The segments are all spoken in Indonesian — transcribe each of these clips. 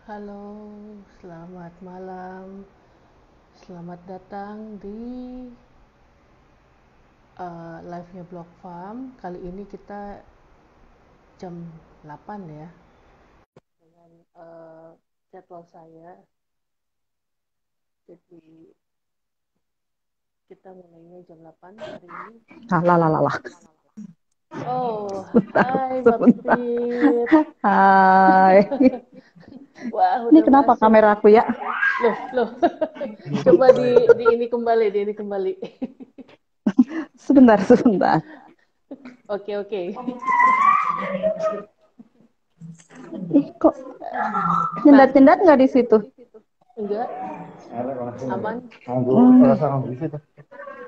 Halo, selamat malam. Selamat datang di live-nya Blog Farm. Kali ini kita jam 8 ya, dengan jadwal saya. Jadi kita mulainya jam 8 hari ini. Lah, lah, lah, lah. Oh, Sebentar, hai Mbak sebentar. Pipit. Hai. Wah, Ini udah kenapa masuk. kamera aku ya? Loh. Coba di ini kembali, di ini kembali. Sebentar, sebentar. Oke. Ih, kok Nah, nyendat-nyendat nggak di situ? enggak, aman,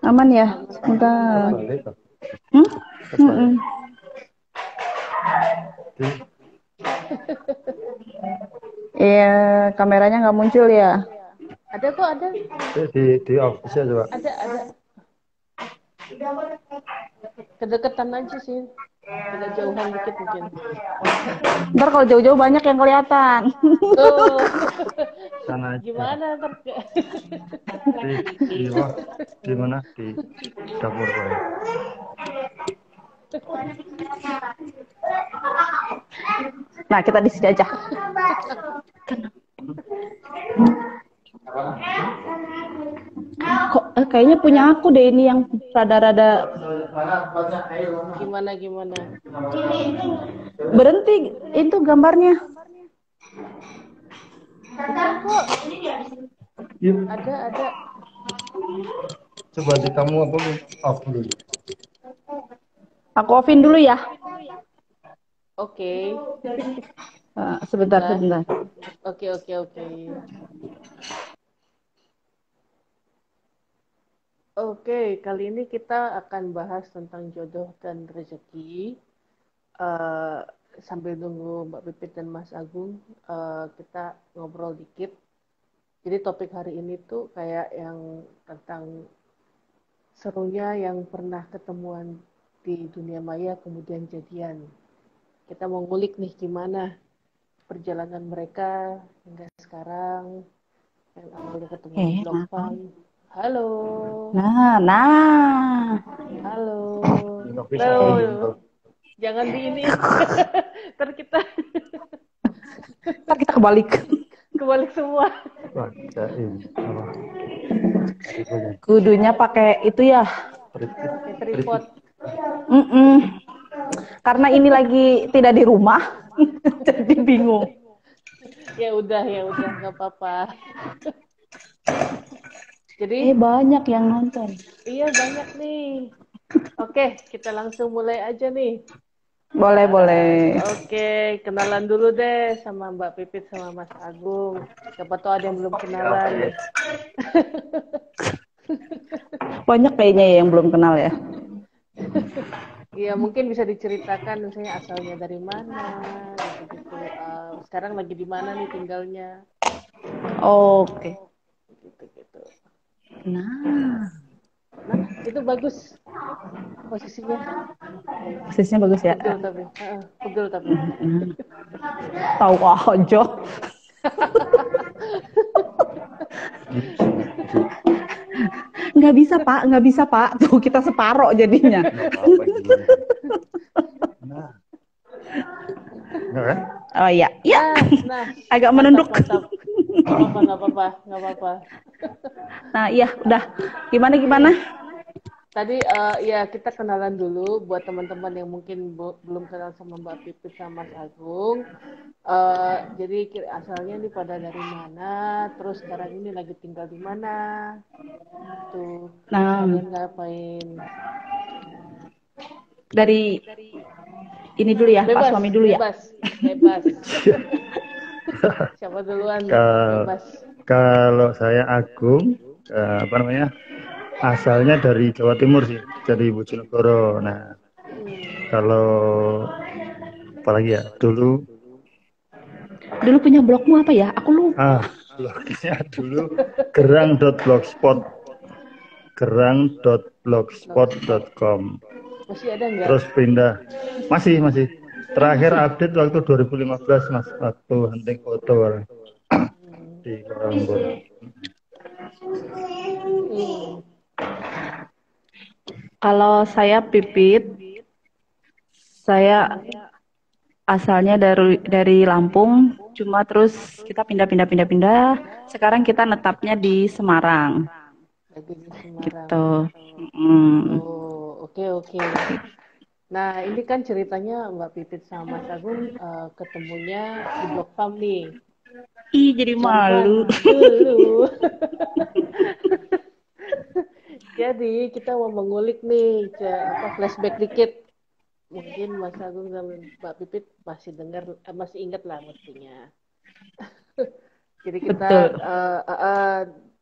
Aman ya? aman, Sebentar. aman. Hmm? Mm-mm. Iya, kameranya nggak muncul ya? Ada kok, ada. Di office coba. Ada. Kedekatan aja sih. Agak jauhan dikit mungkin. Ntar kalau jauh-jauh banyak yang kelihatan. Oh, Sana aja. gimana ntar? Di mana? Di dapur saya. Nah, kita di sini aja. Kok kayaknya punya aku deh ini yang rada-rada Gimana? berhenti itu gambarnya. Bukan kok. Yuk, Ada. coba di kamu apa off dulu. Aku offin dulu ya. Oke. Sebentar, Udah. sebentar. Oke. Oke, kali ini kita akan bahas tentang jodoh dan rezeki. Eh, Sambil nunggu Mbak Pipit dan Mas Agung, kita ngobrol dikit. Jadi topik hari ini tuh kayak yang tentang serunya yang pernah ketemuan di dunia maya kemudian jadian. Kita mau ngulik nih gimana perjalanan mereka hingga sekarang yang awalnya ketemu di Blok Nah, Farm. Halo. nah. Halo. Eh, Halo. Jangan di ini. Ntar kita Ntar kita kebalik. kebalik semua. bacain apa? Kudunya pakai itu ya. Pakai tripod. Karena ini lagi tidak di rumah, jadi bingung. Ya udah, nggak apa-apa. Jadi, Banyak yang nonton. iya banyak nih. Oke, kita langsung mulai aja nih. Boleh, boleh. Oke, kenalan dulu deh sama Mbak Pipit sama Mas Agung. Siapa tahu ada yang belum kenalan nih. Banyak kayaknya ya yang belum kenal ya. Iya, mungkin bisa diceritakan misalnya asalnya dari mana, gitu-gitu. Sekarang lagi di mana nih tinggalnya, Oke. gitu-gitu. Nah, Nah, itu bagus posisinya. posisinya bagus ya. Pegel tapi. Tahu aja. Nggak bisa Pak. Tuh kita separoh jadinya. Nah, enggak kan? Oh iya, ya. Nah, Agak mantap, menunduk. mantap. Nggak apa-apa. Nah, iya, udah. Gimana? Tadi ya kita kenalan dulu buat teman-teman yang mungkin belum kenal sama Mbak Pipit sama Mas Agung. Jadi asalnya nih pada dari mana, terus sekarang ini lagi tinggal di mana, tuh Nah, seharian ngapain. dari ini dulu ya, Pak Bebas, suami dulu ya. bebas. Siapa duluan nih? Kalau Bebas. kalau saya Agung, apa namanya? Asalnya dari Jawa Timur sih, dari Bojonegoro. Nah, kalau apalagi ya dulu Punya blogmu apa ya? Aku lupa. blognya dulu gerang.blogspot gerang.blogspot.com. Masih ada nggak? Terus pindah. Masih. Terakhir update waktu 2015 Mas, waktu hunting foto. di Kuala Lumpur. Kalau saya Pipit, saya asalnya dari Lampung, cuma terus kita pindah. Sekarang kita netapnya di Semarang, Lagi di Semarang. gitu. Mm. Oh, oke. Nah, ini kan ceritanya Mbak Pipit sama Mas Agung ketemunya di Blok Farm nih. Ih, jadi malu. Zaman dulu. Jadi kita mau mengulik nih flashback dikit. Mungkin Mas Agung sama Mbak Pipit masih dengar, masih ingat lah mestinya. Jadi kita Betul.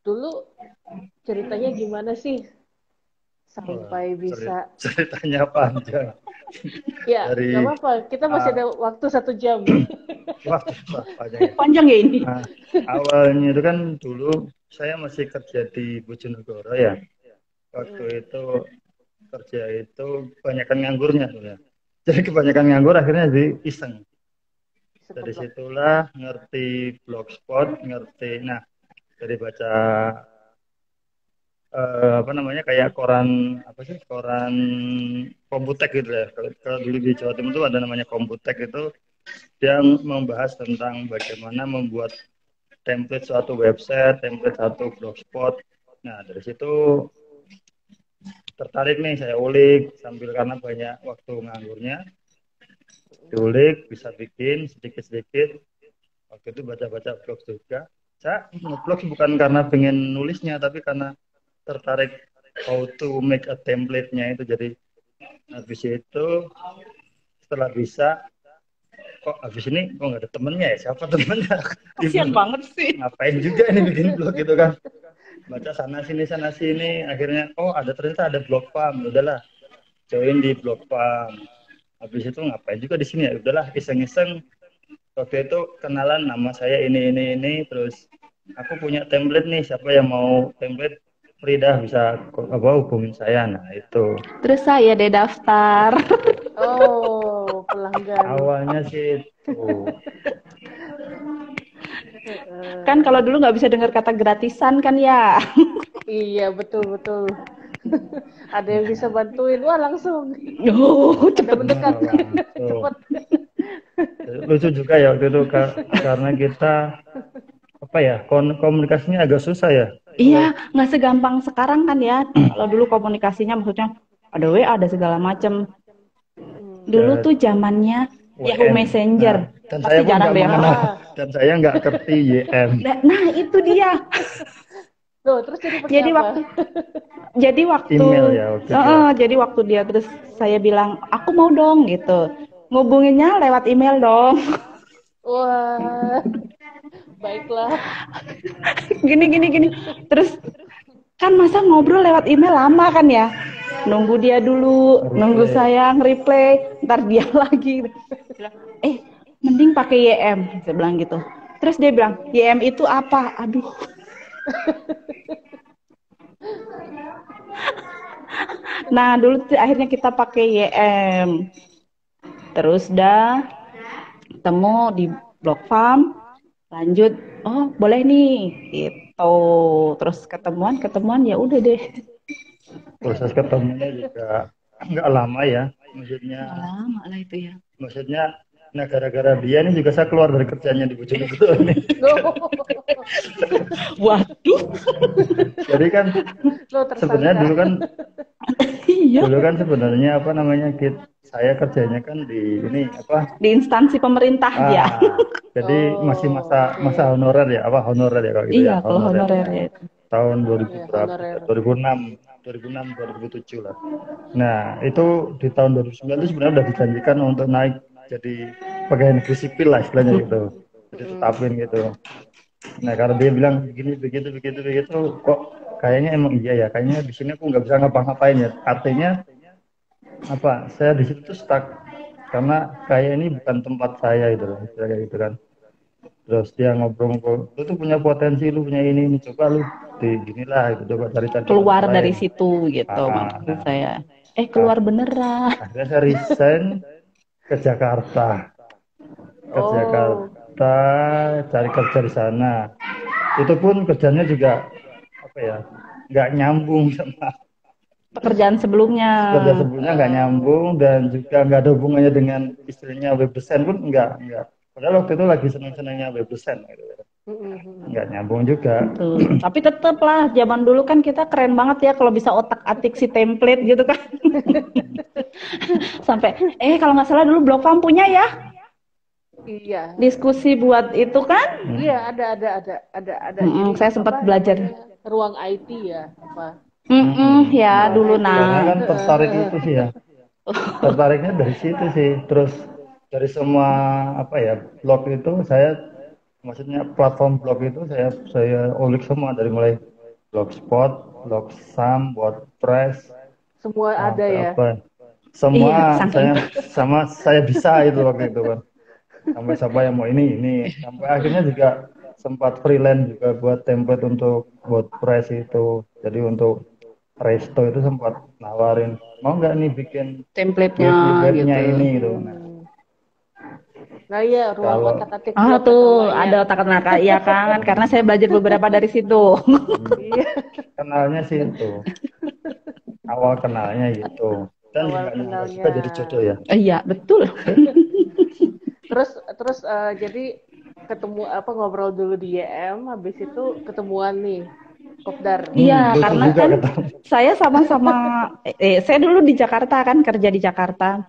dulu ceritanya gimana sih sampai bisa? Ceritanya panjang. Ya, nggak apa-apa. Kita masih ada waktu 1 jam. Wah, panjang ya. Panjang ya ini. Nah, awalnya itu kan dulu saya masih kerja di Bojonegoro ya. Waktu itu kerja itu kebanyakan nganggurnya sebenarnya. Jadi kebanyakan nganggur akhirnya jadi iseng. Dari situlah ngerti blogspot, nah dari baca apa namanya kayak koran Komputek gitu ya. Kalau dulu di Jawa Timur itu ada namanya Komputek, itu dia membahas tentang bagaimana membuat template suatu website, template satu blogspot. Nah dari situ tertarik nih, saya ulik sambil karena banyak waktu nganggurnya, diulik bisa bikin sedikit-sedikit. Waktu itu baca-baca blog juga. Saya ngeblog bukan karena pengen nulisnya, tapi karena tertarik how to make a template-nya itu. Jadi habis itu setelah bisa, kok habis ini kok nggak ada temennya ya, siapa temennya? Kasian banget sih. Ngapain juga ini bikin blog gitu kan, baca sana sini akhirnya ternyata ada blog farm, udahlah join di blog farm. Habis itu ngapain juga di sini ya, udahlah iseng-iseng. Waktu itu kenalan, nama saya ini, terus aku punya template nih, siapa yang mau template free dah, bisa hubungin saya. Nah itu Terus saya deh daftar. Oh, pelanggan. awalnya sih itu. Kan kalau dulu nggak bisa dengar kata gratisan kan ya. Iya, betul. Ada yang bisa bantuin, wah langsung. Oh, Ada mendekat. Cepet. Lucu juga ya waktu itu karena kita komunikasinya agak susah ya. Iya, nggak segampang sekarang kan ya. Kalau dulu komunikasinya maksudnya ada WA, ada segala macam. Dulu tuh zamannya Yahoo Messenger. Nah, dan pasti saya jarang deh. Dan saya nggak ngerti YM. Nah, itu dia. Loh, terus jadi waktu email ya waktu itu. Jadi waktu dia terus saya bilang aku mau dong gitu, ngubunginnya lewat email dong. Wah, baiklah. Gini terus kan masa ngobrol lewat email lama kan ya, nunggu dia dulu, nunggu saya nge-reply, ntar dia lagi mending pakai YM, saya bilang gitu. Terus dia bilang YM itu apa, aduh. Nah dulu akhirnya kita pakai YM, terus dah ketemu di Blog Farm, lanjut boleh nih gitu, terus ketemuan ya udah deh. Proses ketemunya juga nggak lama ya, maksudnya nggak lama lah itu ya. Maksudnya nah gara-gara dia ini juga saya keluar dari kerjanya di Bojonegoro ini. Waduh. Jadi kan sebenarnya dulu kan sebenarnya saya kerjanya kan di di instansi pemerintah ya. Jadi masih masa honorer ya, honorer ya kalau gitu. Iya, ya. Kalau honorer ya. Tahun 2007 lah. Nah, itu di tahun 2009 itu sebenarnya udah dijanjikan untuk naik jadi pegawai negeri sipil lah istilahnya gitu. Jadi tetapin gitu. Nah, karena dia bilang begini begitu, kok kayaknya emang iya ya, kayaknya di sini aku nggak bisa ngapa-ngapain ya. Artinya saya di situ tuh stuck karena kayak ini bukan tempat saya gitu loh, kayak gitu kan. Terus dia ngobrol-ngobrol, lu tuh punya potensi, lu punya ini coba lu di ginilah gitu, coba cari keluar dari situ gitu maksud saya. Keluar beneran. Akhirnya saya resign ke Jakarta. Cari kerja di sana. Itu pun kerjanya juga apa ya, nggak nyambung sama Pekerjaan sebelumnya. kerja sebelumnya, nggak nyambung, dan juga nggak ada hubungannya dengan istrinya web design pun nggak. Padahal waktu itu lagi seneng-senengnya web design gitu. Nggak nyambung juga. Tuh. Tapi tetap lah, zaman dulu kan kita keren banget ya kalau bisa otak-atik si template gitu kan. Sampai, kalau nggak salah dulu Blog Farm punya ya Iya. diskusi buat itu kan. Iya, ada. Jadi Saya sempat belajar. namanya ruang IT ya, apa? Ya dulu Karena kan nah. tertarik itu sih ya. Tertariknya dari situ sih. Terus dari semua apa ya, blog itu maksudnya platform blog itu saya ulik semua, dari mulai Blogspot, Blogsam, WordPress, Semua ada sampai ya. apa. Semua Iya, saya bisa itu waktu itu kan. Sampai siapa yang mau ini. Sampai akhirnya juga sempat freelance juga buat template untuk WordPress itu. Jadi untuk Resto itu sempat nawarin, mau nggak nih bikin template-nya webnya gitu. ini gitu. Nah iya, ruang Kalau otak-atik Tuh ada otak-atik ya kan, karena saya belajar beberapa dari situ. Iya. kenalnya sih itu, awal kenalnya gitu, dan Awal juga nyangka kenalnya. juga jadi jodoh ya. Iya betul. Terus jadi ketemu ngobrol dulu di YM, habis itu ketemuan nih Kopdar. Iya, Lucu karena juga kan ketemu. saya sama-sama saya dulu di Jakarta kan, kerja di Jakarta.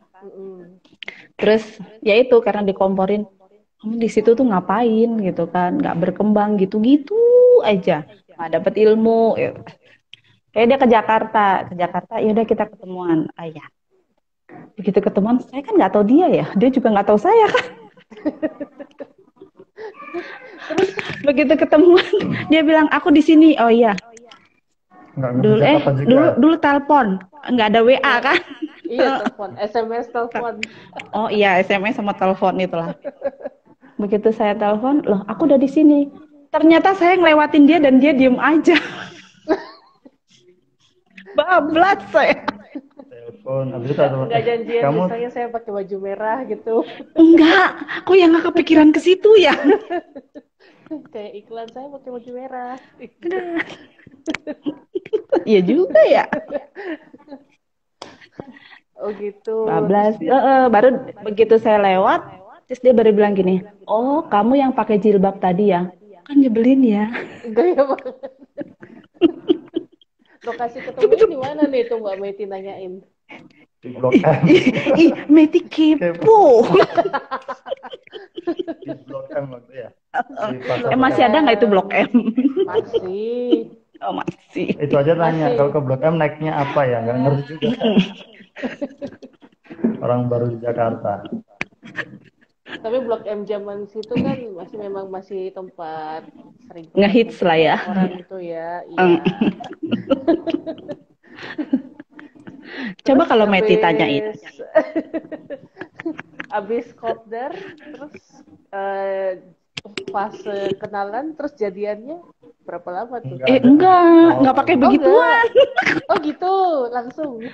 Terus ya itu karena dikomporin, kamu di situ tuh ngapain gitu kan, nggak berkembang gitu-gitu aja, nggak dapet ilmu. Kayak dia ke Jakarta, ya udah kita ketemuan. Ya. Begitu ketemuan, saya kan nggak tahu dia juga nggak tahu saya kan. Terus begitu ketemuan, dia bilang aku di sini. Oh iya. Dulu telepon, nggak ada WA kan? Iya, telepon, SMS telepon. Oh iya, SMS sama telepon itulah. Begitu saya telepon, loh aku udah di sini. Ternyata saya ngelewatin dia dan dia diem aja. Bablas saya. Telepon, habis itu nggak janjian, misalnya saya pakai baju merah gitu. Enggak, kok yang nggak kepikiran ke situ ya? Kayak iklan, saya pakai baju merah. Iya juga ya. Oh gitu. Bablas. Baru begitu saya lewat, terus dia baru bilang gini, oh kamu yang pakai jilbab tadi ya? Kan nyebelin ya. Gaya banget. Lokasi ketemunya di mana nih tuh Mbak Meti nanyain? Di Blok M. Ih, Meti kepo. Di Blok M waktu ya. Masih ada nggak itu Blok M? Masih. Oh masih. Itu aja tanya, kalau ke Blok M naiknya apa ya? Nggak ngerti juga. Orang baru di Jakarta. Tapi Blok M zaman situ kan masih tempat sering ngehits lah ya. Orang itu ya, iya. Coba kalau Meti tanyain. Abis kopdar, terus fase kenalan, terus jadiannya berapa lama tuh? Enggak pakai begituan. Oh gitu, langsung.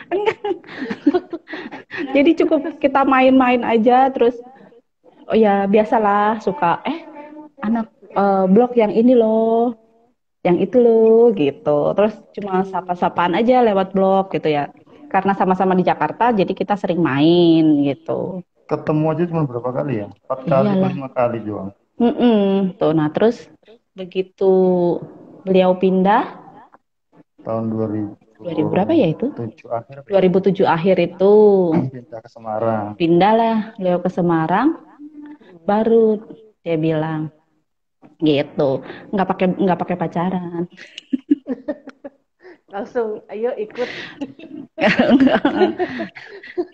Jadi cukup kita main-main aja, terus oh ya biasalah suka anak blog yang ini loh, yang itu loh gitu. Terus cuma sapa-sapaan aja lewat blog gitu ya. Karena sama-sama di Jakarta, jadi kita sering main gitu. Ketemu aja cuma berapa kali ya? 4 kali, 5 kali doang. Tuh, nah terus begitu beliau pindah tahun 2000 berapa ya itu? 2007 akhir itu pindah ke Semarang. Pindahlah beliau ke Semarang, baru dia bilang gitu, nggak pakai pacaran. Langsung ayo ikut.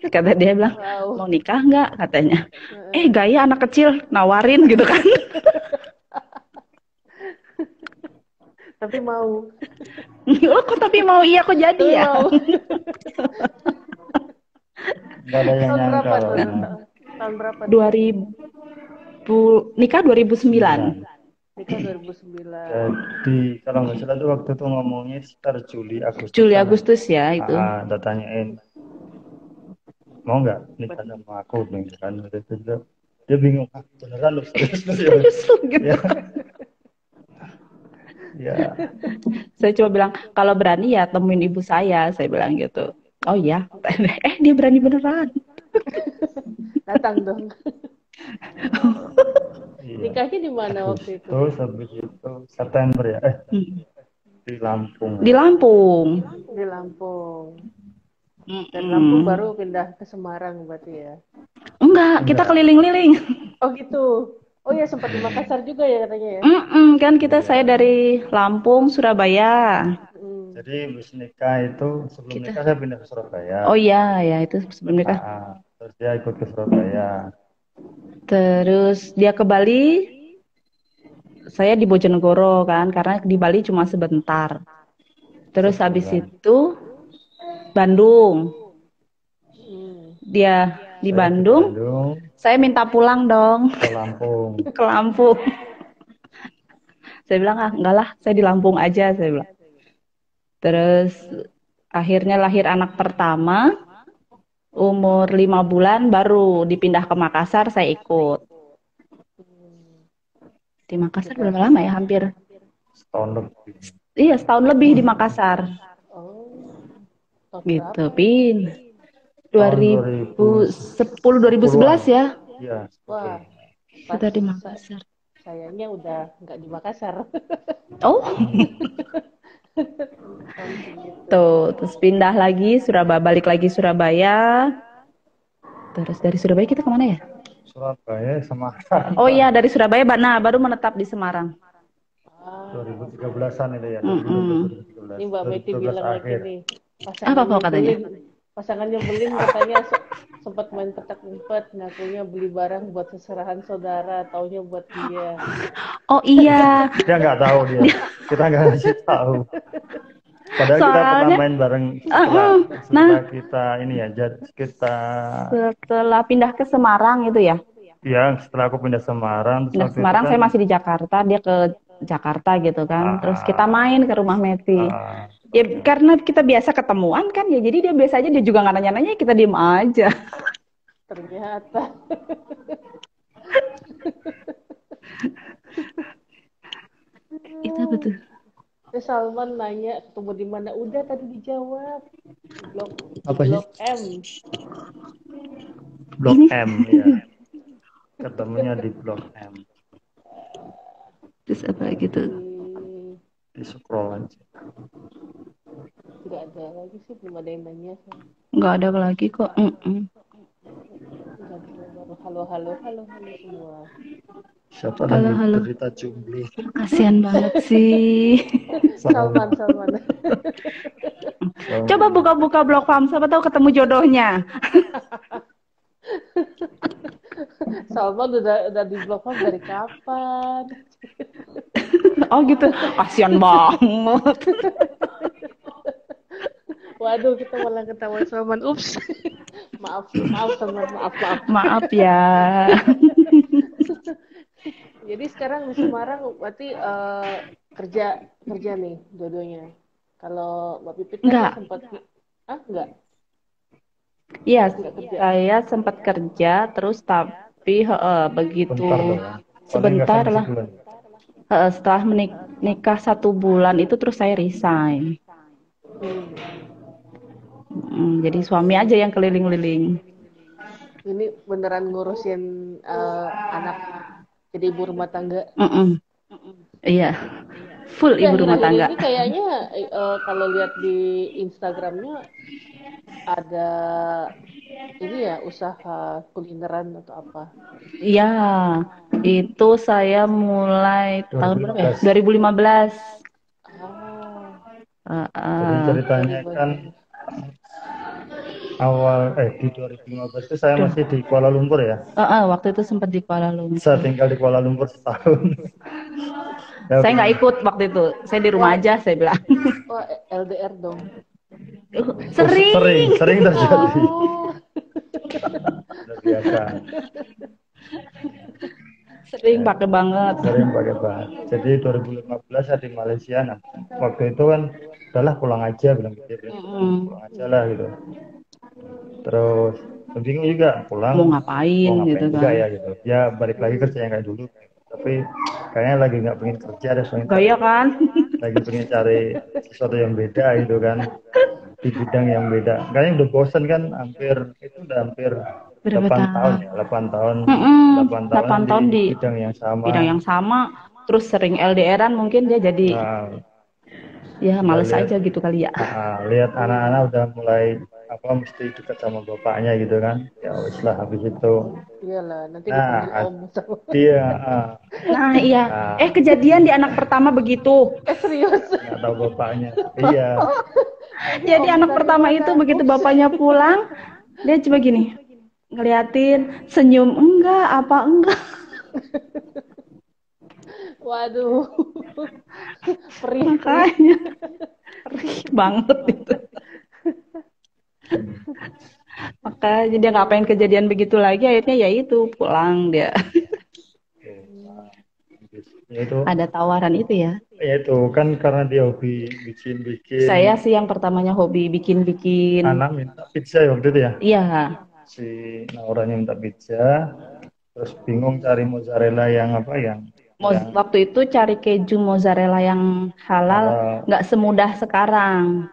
Kata dia bilang, mau nikah nggak katanya. Gaya anak kecil nawarin gitu kan. Tapi mau. Oh kok tapi mau, iya kok jadi ya. Nggak ada yang nyangka. Tahun berapa? 2000, nikah 2009. Nikah 2009. Jadi kalau nggak salah tuh waktu itu ngomongnya sekitar Juli Agustus ya itu. Udah tanyain mau nggak nikah sama aku nih kan, dia bingung beneran loh serius gitu. Ya, Saya cuma bilang, kalau berani ya temuin ibu saya bilang gitu. Oh iya, dia berani beneran. Datang dong. iya. Nikahnya di mana waktu itu? Agustus habis itu September ya. Mm. Di Lampung. Di Lampung. Di Lampung. Dari Lampung Mm-mm. baru pindah ke Semarang berarti ya? Enggak, kita Enggak. keliling-liling. Oh gitu. Oh ya sempat di Makassar juga ya katanya ya? Kan saya Iya. dari Lampung, Surabaya. Hmm. Jadi habis nikah itu sebelum Kita. nikah saya pindah ke Surabaya. Oh iya, ya itu sebelum nikah. Terus dia ikut ke Surabaya. Terus dia ke Bali, saya di Bojonegoro kan, karena di Bali cuma sebentar. Terus habis Sebulan. itu Bandung. Hmm. Dia di Saya di Bandung, Bandung saya minta pulang dong ke Lampung. ke Lampung. Saya bilang, enggak lah, saya di Lampung aja, saya bilang. Terus akhirnya lahir anak pertama, umur 5 bulan baru dipindah ke Makassar, saya ikut. Di Makassar Udah. berapa lama ya? Hampir, Setahun lebih. iya setahun lebih di Makassar. Oh, tahun Gitu, berapa? Pin. Tahun 2010, 2010-an. 2011 ya. Iya, Wah, 10. pas Kita di Makassar. sayanya udah nggak di Makassar. Oh, Tahun segitu. tuh, terus pindah lagi Surabaya, balik lagi Surabaya. Terus dari Surabaya kita kemana ya? Surabaya, Semarang, Oh Pak. iya, dari Surabaya, baru menetap di Semarang. Ah, 2013-an itu ya, Mm-mm. 2012, ini Mbak Meti 2012, 2012 bilang lagi akhir. nih, Apa pasangan apa katanya? nyebelin, katanya sempat main petak umpet, ngakunya beli barang buat seserahan saudara, taunya buat dia. Oh iya, Dia nggak tahu dia. Kita nggak ngasih tahu. Padahal kita pernah soalnya, main bareng setelah uh-uh. Nah, setelah kita ini ya, kita setelah pindah ke Semarang itu ya, ya setelah aku pindah Semarang, terus pindah ke waktu itu Semarang, kan saya masih di Jakarta, dia ke Jakarta gitu kan. Terus kita ah, main ke rumah Meti. ah, Ya karena kita biasa ketemuan kan ya, jadi dia biasa aja, dia juga nggak nanya-nanya, kita diem aja. Ternyata Itu betul. Salman nanya ketemu di mana, udah tadi dijawab di apa sih? blok M. Blok Ini M ya. Ketemunya di Blok M. terus apa gitu? Di scroll aja. Nggak ada lagi sih, belum ada yang nanya. Nggak ada lagi kok. Nggak ada, baru halo halo halo halo semua. Siapa Halo, lagi halo. berita jomblo? Kasihan banget sih. Salman. Coba buka-buka blog farm, siapa tahu ketemu jodohnya. Salman udah di blok dari kapan? Oh gitu, kasihan banget. Waduh, kita malah ketahuan Salman. Ups. maaf Salman, maaf. Maaf ya. Jadi sekarang di Semarang berarti kerja nih dua-duanya. Kalau Mbak Pipit kan Enggak, sempat enggak iya kerja. saya sempat kerja terus tapi begitu Bentar dong ya. Paling nggak sebentar sampai lah. sebulan. Setelah menikah 1 bulan itu terus saya resign. Jadi suami aja yang keliling-liling. Ini beneran ngurusin anak jadi ibu rumah tangga. Iya, full Tapi ibu rumah akhir-akhir tangga. ini kayaknya kalau lihat di Instagramnya ada ini ya usaha kulineran atau apa. Iya, itu saya mulai tahun berapa ya? 2015. 2015. Ah, Jadi ceritanya kan 2015. di 2015 itu saya masih di Kuala Lumpur ya. Waktu itu sempat di Kuala Saya Lumpur. tinggal di Kuala Lumpur setahun. Ya, Saya nggak ikut waktu itu. Saya di rumah Wah, aja, saya bilang. wah LDR dong. Sering. sering terjadi. Ah, Luar biasa. Sering pakai banget. Sering pakai banget. Jadi 2015 saya di Malaysia. Nah, waktu itu kan udahlah pulang aja bilang gitu. Pulang aja lah gitu. Terus bingung juga pulang Mau ngapain gitu juga kan. ya gitu. Ya balik lagi kerja yang kayak dulu. Tapi kayaknya lagi nggak pengen kerja deh soalnya Gaya kan? lagi pengen cari sesuatu yang beda gitu kan, di bidang yang beda. Kayaknya udah bosen kan, udah hampir Berapa 8 tahun tahun? ya, 8 tahun, Mm-mm, 8 tahunan 8 di tahun di bidang yang bidang sama. yang sama, terus sering LDRan mungkin dia jadi Nah, ya udah males lihat, aja gitu kali ya. lihat Iya. anak-anak udah mulai mesti dekat sama bapaknya gitu kan. Ya wis lah habis itu. Iyalah, nanti dipanggil Nah, om sama. dia Nah, iya. nah, Kejadian di anak pertama begitu. Serius. nggak tahu bapaknya. Iya, Nanti Jadi om anak dari pertama mana? itu begitu Ups. bapaknya pulang, dia coba gini, ngeliatin, senyum enggak, apa enggak. Waduh. Perih, perih. Makanya perih banget itu. Maka jadi dia nggak pengen kejadian begitu lagi, akhirnya ya itu pulang dia. ya itu, Ada tawaran itu ya. kan karena dia hobi bikin-bikin. Saya sih yang pertamanya hobi bikin-bikin. Anak minta pizza ya waktu itu ya. Iya, Si Nauranya minta pizza, terus bingung cari mozzarella yang apa yang waktu itu cari keju mozzarella yang halal halal. nggak semudah sekarang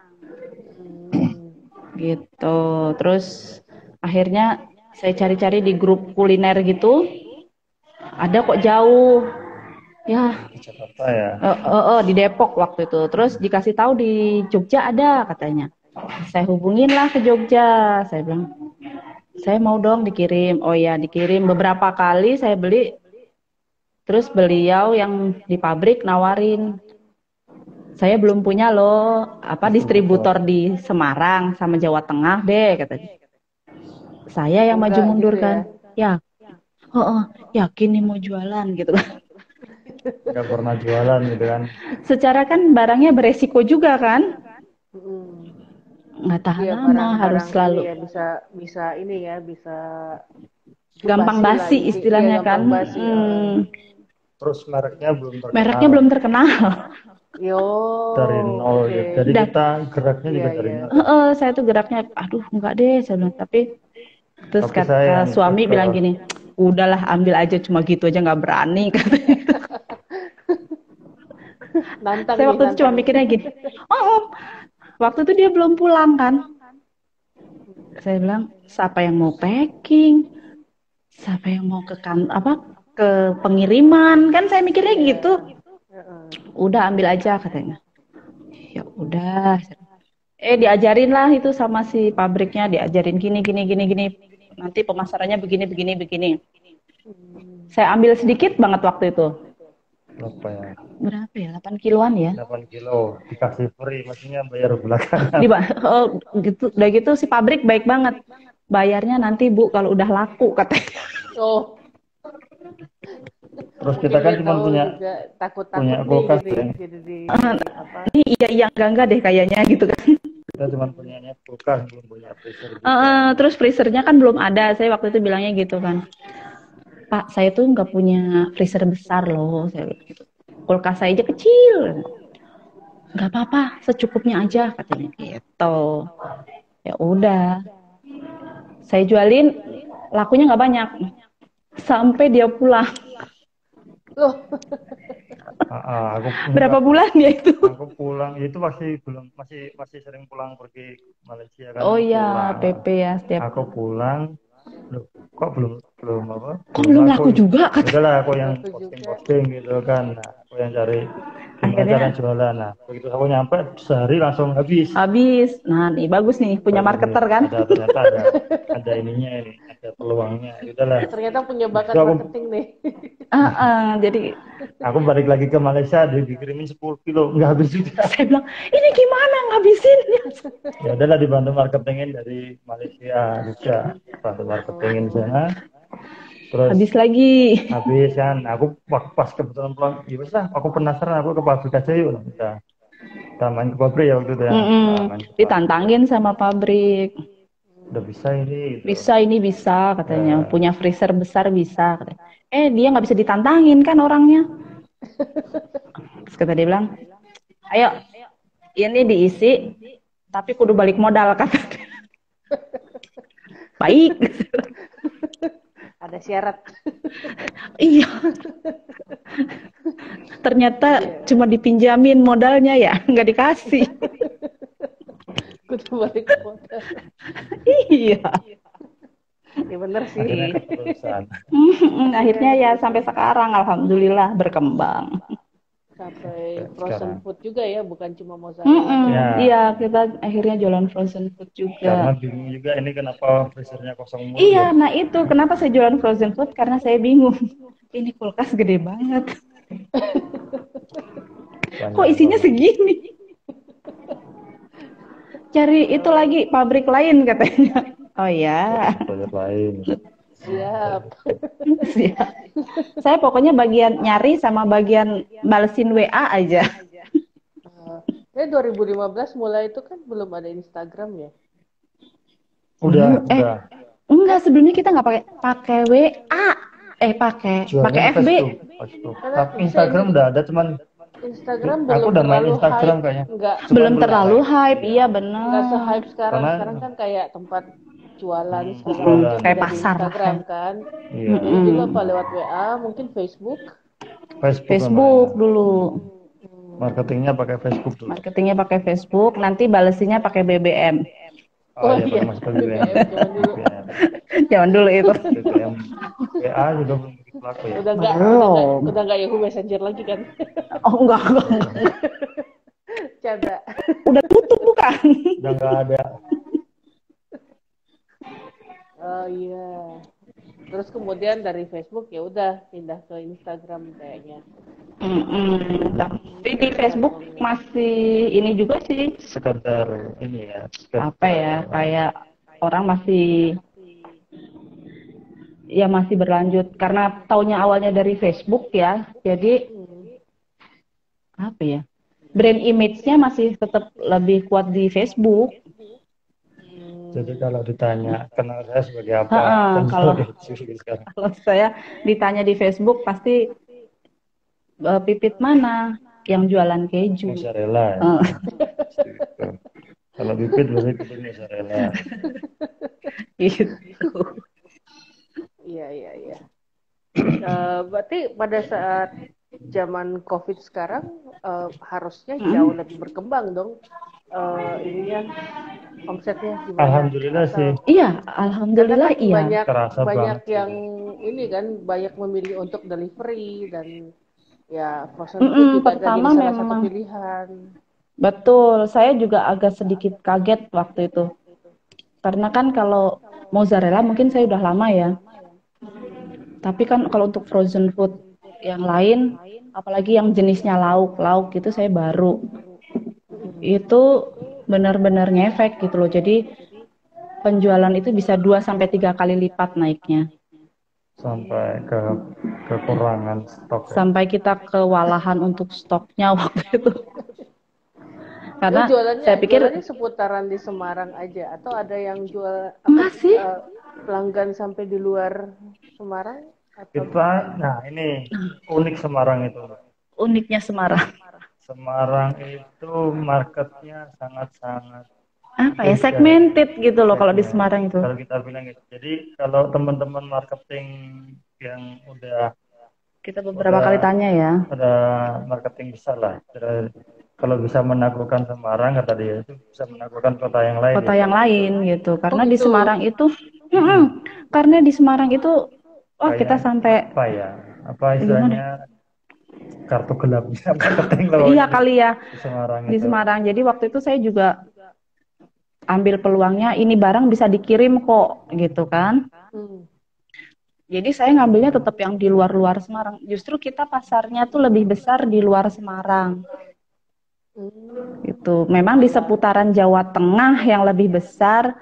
Hmm. gitu. Terus akhirnya saya cari-cari di grup kuliner gitu, ada kok jauh. Ya, Di Jakarta ya. di Depok waktu itu. Terus dikasih tahu di Jogja ada katanya. Saya hubungin lah ke Jogja. Saya bilang, saya mau dong dikirim. Oh ya, dikirim beberapa kali saya beli. Terus beliau yang di pabrik nawarin, saya belum punya loh distributor di Semarang sama Jawa Tengah deh katanya. Saya yang maju Enggak mundur gitu ya. kan. Ya, yakin nih mau jualan gitu kan. Nggak pernah jualan gitu kan. Secara kan barangnya beresiko juga kan. Hmm. Nggak tahan Iya, lama, harus barang-barang ini selalu ya bisa bisa ini ya, bisa gampang basi lah basi ini. Iya, istilahnya kan. gampang basi. Terus mereknya belum Mereknya terkenal belum terkenal. Yo, dari nol oke. gitu. Jadi Dan kita geraknya Iya, juga dari iya. nol ya. saya tuh geraknya, aduh enggak deh, saya bilang. Tapi terus Tapi saya kata yang suami bilang kekeh. gini, udahlah ambil aja, cuma gitu aja nggak berani katanya. Nantang Saya nih, waktu itu cuma nantang nih. mikirnya gini, waktu itu dia belum pulang kan. Saya bilang, siapa yang mau packing? Siapa yang mau ke pengiriman? Kan saya mikirnya Iya. gitu. Heeh. Udah ambil aja katanya. Ya udah. Diajarin lah itu sama si pabriknya, diajarin gini gini gini gini. Nanti pemasarannya begini begini begini. Hmm. Saya ambil sedikit banget waktu itu. Berapa ya? Berapa ya? 8 kiloan ya. 8 kilo dikasih free, maksudnya bayar belakangan. Gitu, udah gitu si pabrik baik banget. Bayarnya nanti Bu kalau udah laku katanya. Oh, Terus kita mungkin kan dia cuma tahu punya juga takut-takut nih kulkas jadi ya. jadi apa? Ini iya enggak deh kayaknya gitu kan. Kita cuma punyanya kulkas, belum punya freezer juga. Terus freezernya kan belum ada. Saya waktu itu bilangnya gitu kan. Pak, saya tuh nggak punya freezer besar loh. Saya bilang gitu. Kulkas saya aja kecil. Nggak apa-apa, secukupnya aja katanya gitu. Ya udah, saya jualin, lakunya nggak banyak. Sampai dia pulang. Loh, Aku Berapa bulan ya itu? Aku pulang itu masih sering pulang pergi Malaysia kan. Oh iya, Pulang. PP ya setiap. Aku pulang, loh, kok belum apa? Kok belum laku ya? juga kata. Udahlah aku yang laku juga. posting gitu kan. Nah, aku yang cari gimana Akhirnya cara jualan. Nah, begitu aku nyampe sehari langsung habis. habis. Nah, nih bagus nih punya marketer kan? Ternyata ada ininya ini, ada peluangnya. Udahlah. Ternyata punya bakat Itu aku marketing nih. Jadi Aku balik lagi ke Malaysia, dikirimin 10 kilo, nggak habis juga. saya bilang, ini gimana ngabisinnya? Ya udahlah, dibantu marketingin dari Malaysia juga, bantu marketingin sana. Terus Habis lagi. habis kan, aku pas kebetulan pulang, ya wes lah, aku penasaran, aku ke pabrik aja yuk. Kita main ke pabrik ya waktu itu ya. Main ke pabrik. Ditantangin sama pabrik. Udah bisa ini. Gitu. Bisa ini bisa katanya. Punya freezer besar bisa katanya. Dia nggak bisa ditantangin kan orangnya. Terus kata dia bilang, ayo ini diisi, tapi kudu balik modal kata dia. Baik. Ada syarat. Iya. ternyata cuma dipinjamin modalnya ya, nggak dikasih. Kudu balik modal. Iya. Ya bener sih. Akhirnya keterusan. Akhirnya ya sampai sekarang alhamdulillah berkembang. Sampai Sekarang. frozen food juga ya, bukan cuma mozzarella. Ya. Iya, kita akhirnya jualan frozen food Karena juga. bingung juga ini kenapa freezernya kosong mulu Iya, ya. nah itu kenapa saya jualan frozen food, karena saya bingung. Ini kulkas gede banget. Banyak Kok isinya banget. segini? Cari itu lagi pabrik lain katanya. Oh ya. Banyak lain. Siap. Siap. Saya pokoknya bagian nyari sama bagian balesin WA aja. Tapi 2015 mulai itu kan belum ada Instagram ya. Udah. Enggak, sebelumnya kita nggak pakai WA. Pakai Jualnya FB. Facebook. Tapi Instagram udah ada, cuman Instagram aku belum udah main terlalu Instagram hype. kayaknya. Enggak, Belum terlalu hype, iya benar. enggak se-hype sekarang. Karena- Sekarang kan kayak tempat jualan segala jualan. macam Kayak dari pasar lah, Instagram ya. kan. Iya. Jadi dulu apa lewat WA, mungkin Facebook. Facebook namanya. dulu. Marketingnya pakai Facebook dulu. Marketingnya pakai Facebook, nanti balesinya pakai BBM. Oh iya, iya. pakai masuk BBM. Zaman dulu. Zaman dulu itu. BBM. WA juga belum begitu laku ya. Udah enggak Yahoo Messenger lagi kan. Oh enggak. Canda. Udah tutup bukan? Udah nggak ada. Oh iya. Terus kemudian dari Facebook ya udah pindah ke Instagram kayaknya. Tapi di Facebook masih ini juga sih. Sekedar ini ya. Apa ya, kayak orang masih berlanjut karena taunya awalnya dari Facebook ya. Jadi apa ya? Brand image-nya masih tetap lebih kuat di Facebook. Jadi kalau ditanya kenal saya sebagai apa, kalau sekarang. Kalau saya ditanya di Facebook pasti Pipit mana yang jualan keju? Mozzarella. Ya. Kalau Pipit berarti Pipit mozzarella. Gitu. Iya. Berarti pada saat zaman COVID sekarang harusnya jauh lebih berkembang dong. Ininya omsetnya gimana? Alhamdulillah sih. Iya, alhamdulillah kan iya. Banyak yang ini kan banyak memilih untuk delivery dan ya frozen food juga pertama jadi salah satu memang pilihan. Betul, saya juga agak sedikit kaget waktu itu. Karena kan kalau mozzarella mungkin saya udah lama ya. Tapi kan kalau untuk frozen food yang lain, apalagi yang jenisnya lauk itu saya baru. Itu benar-benar ngefek gitu loh. Jadi penjualan itu bisa 2-3 kali lipat naiknya. Sampai kekurangan stok. Sampai kita kewalahan untuk stoknya waktu itu. Karena saya pikir jualannya seputaran di Semarang aja atau ada yang jual masih pelanggan sampai di luar Semarang? Ini unik Semarang itu. Uniknya Semarang. Semarang itu marketnya sangat-sangat segmented gitu loh kalau di Semarang itu. Kalau kita bilang gitu. Jadi kalau teman-teman marketing yang kita beberapa kali tanya ya. Ada marketing besar lah. Kalau bisa menaklukkan Semarang kata dia itu bisa menaklukkan kota yang lain. Yang lain gitu. Karena di Semarang itu karena di Semarang itu kita sampai apa istilahnya kartu gelapnya marketing loh. Iya kali ya. Di Semarang. Jadi waktu itu saya juga ambil peluangnya ini barang bisa dikirim kok gitu kan. Jadi saya ngambilnya tetap yang di luar-luar Semarang. Justru kita pasarnya tuh lebih besar di luar Semarang. Itu memang di seputaran Jawa Tengah yang lebih besar,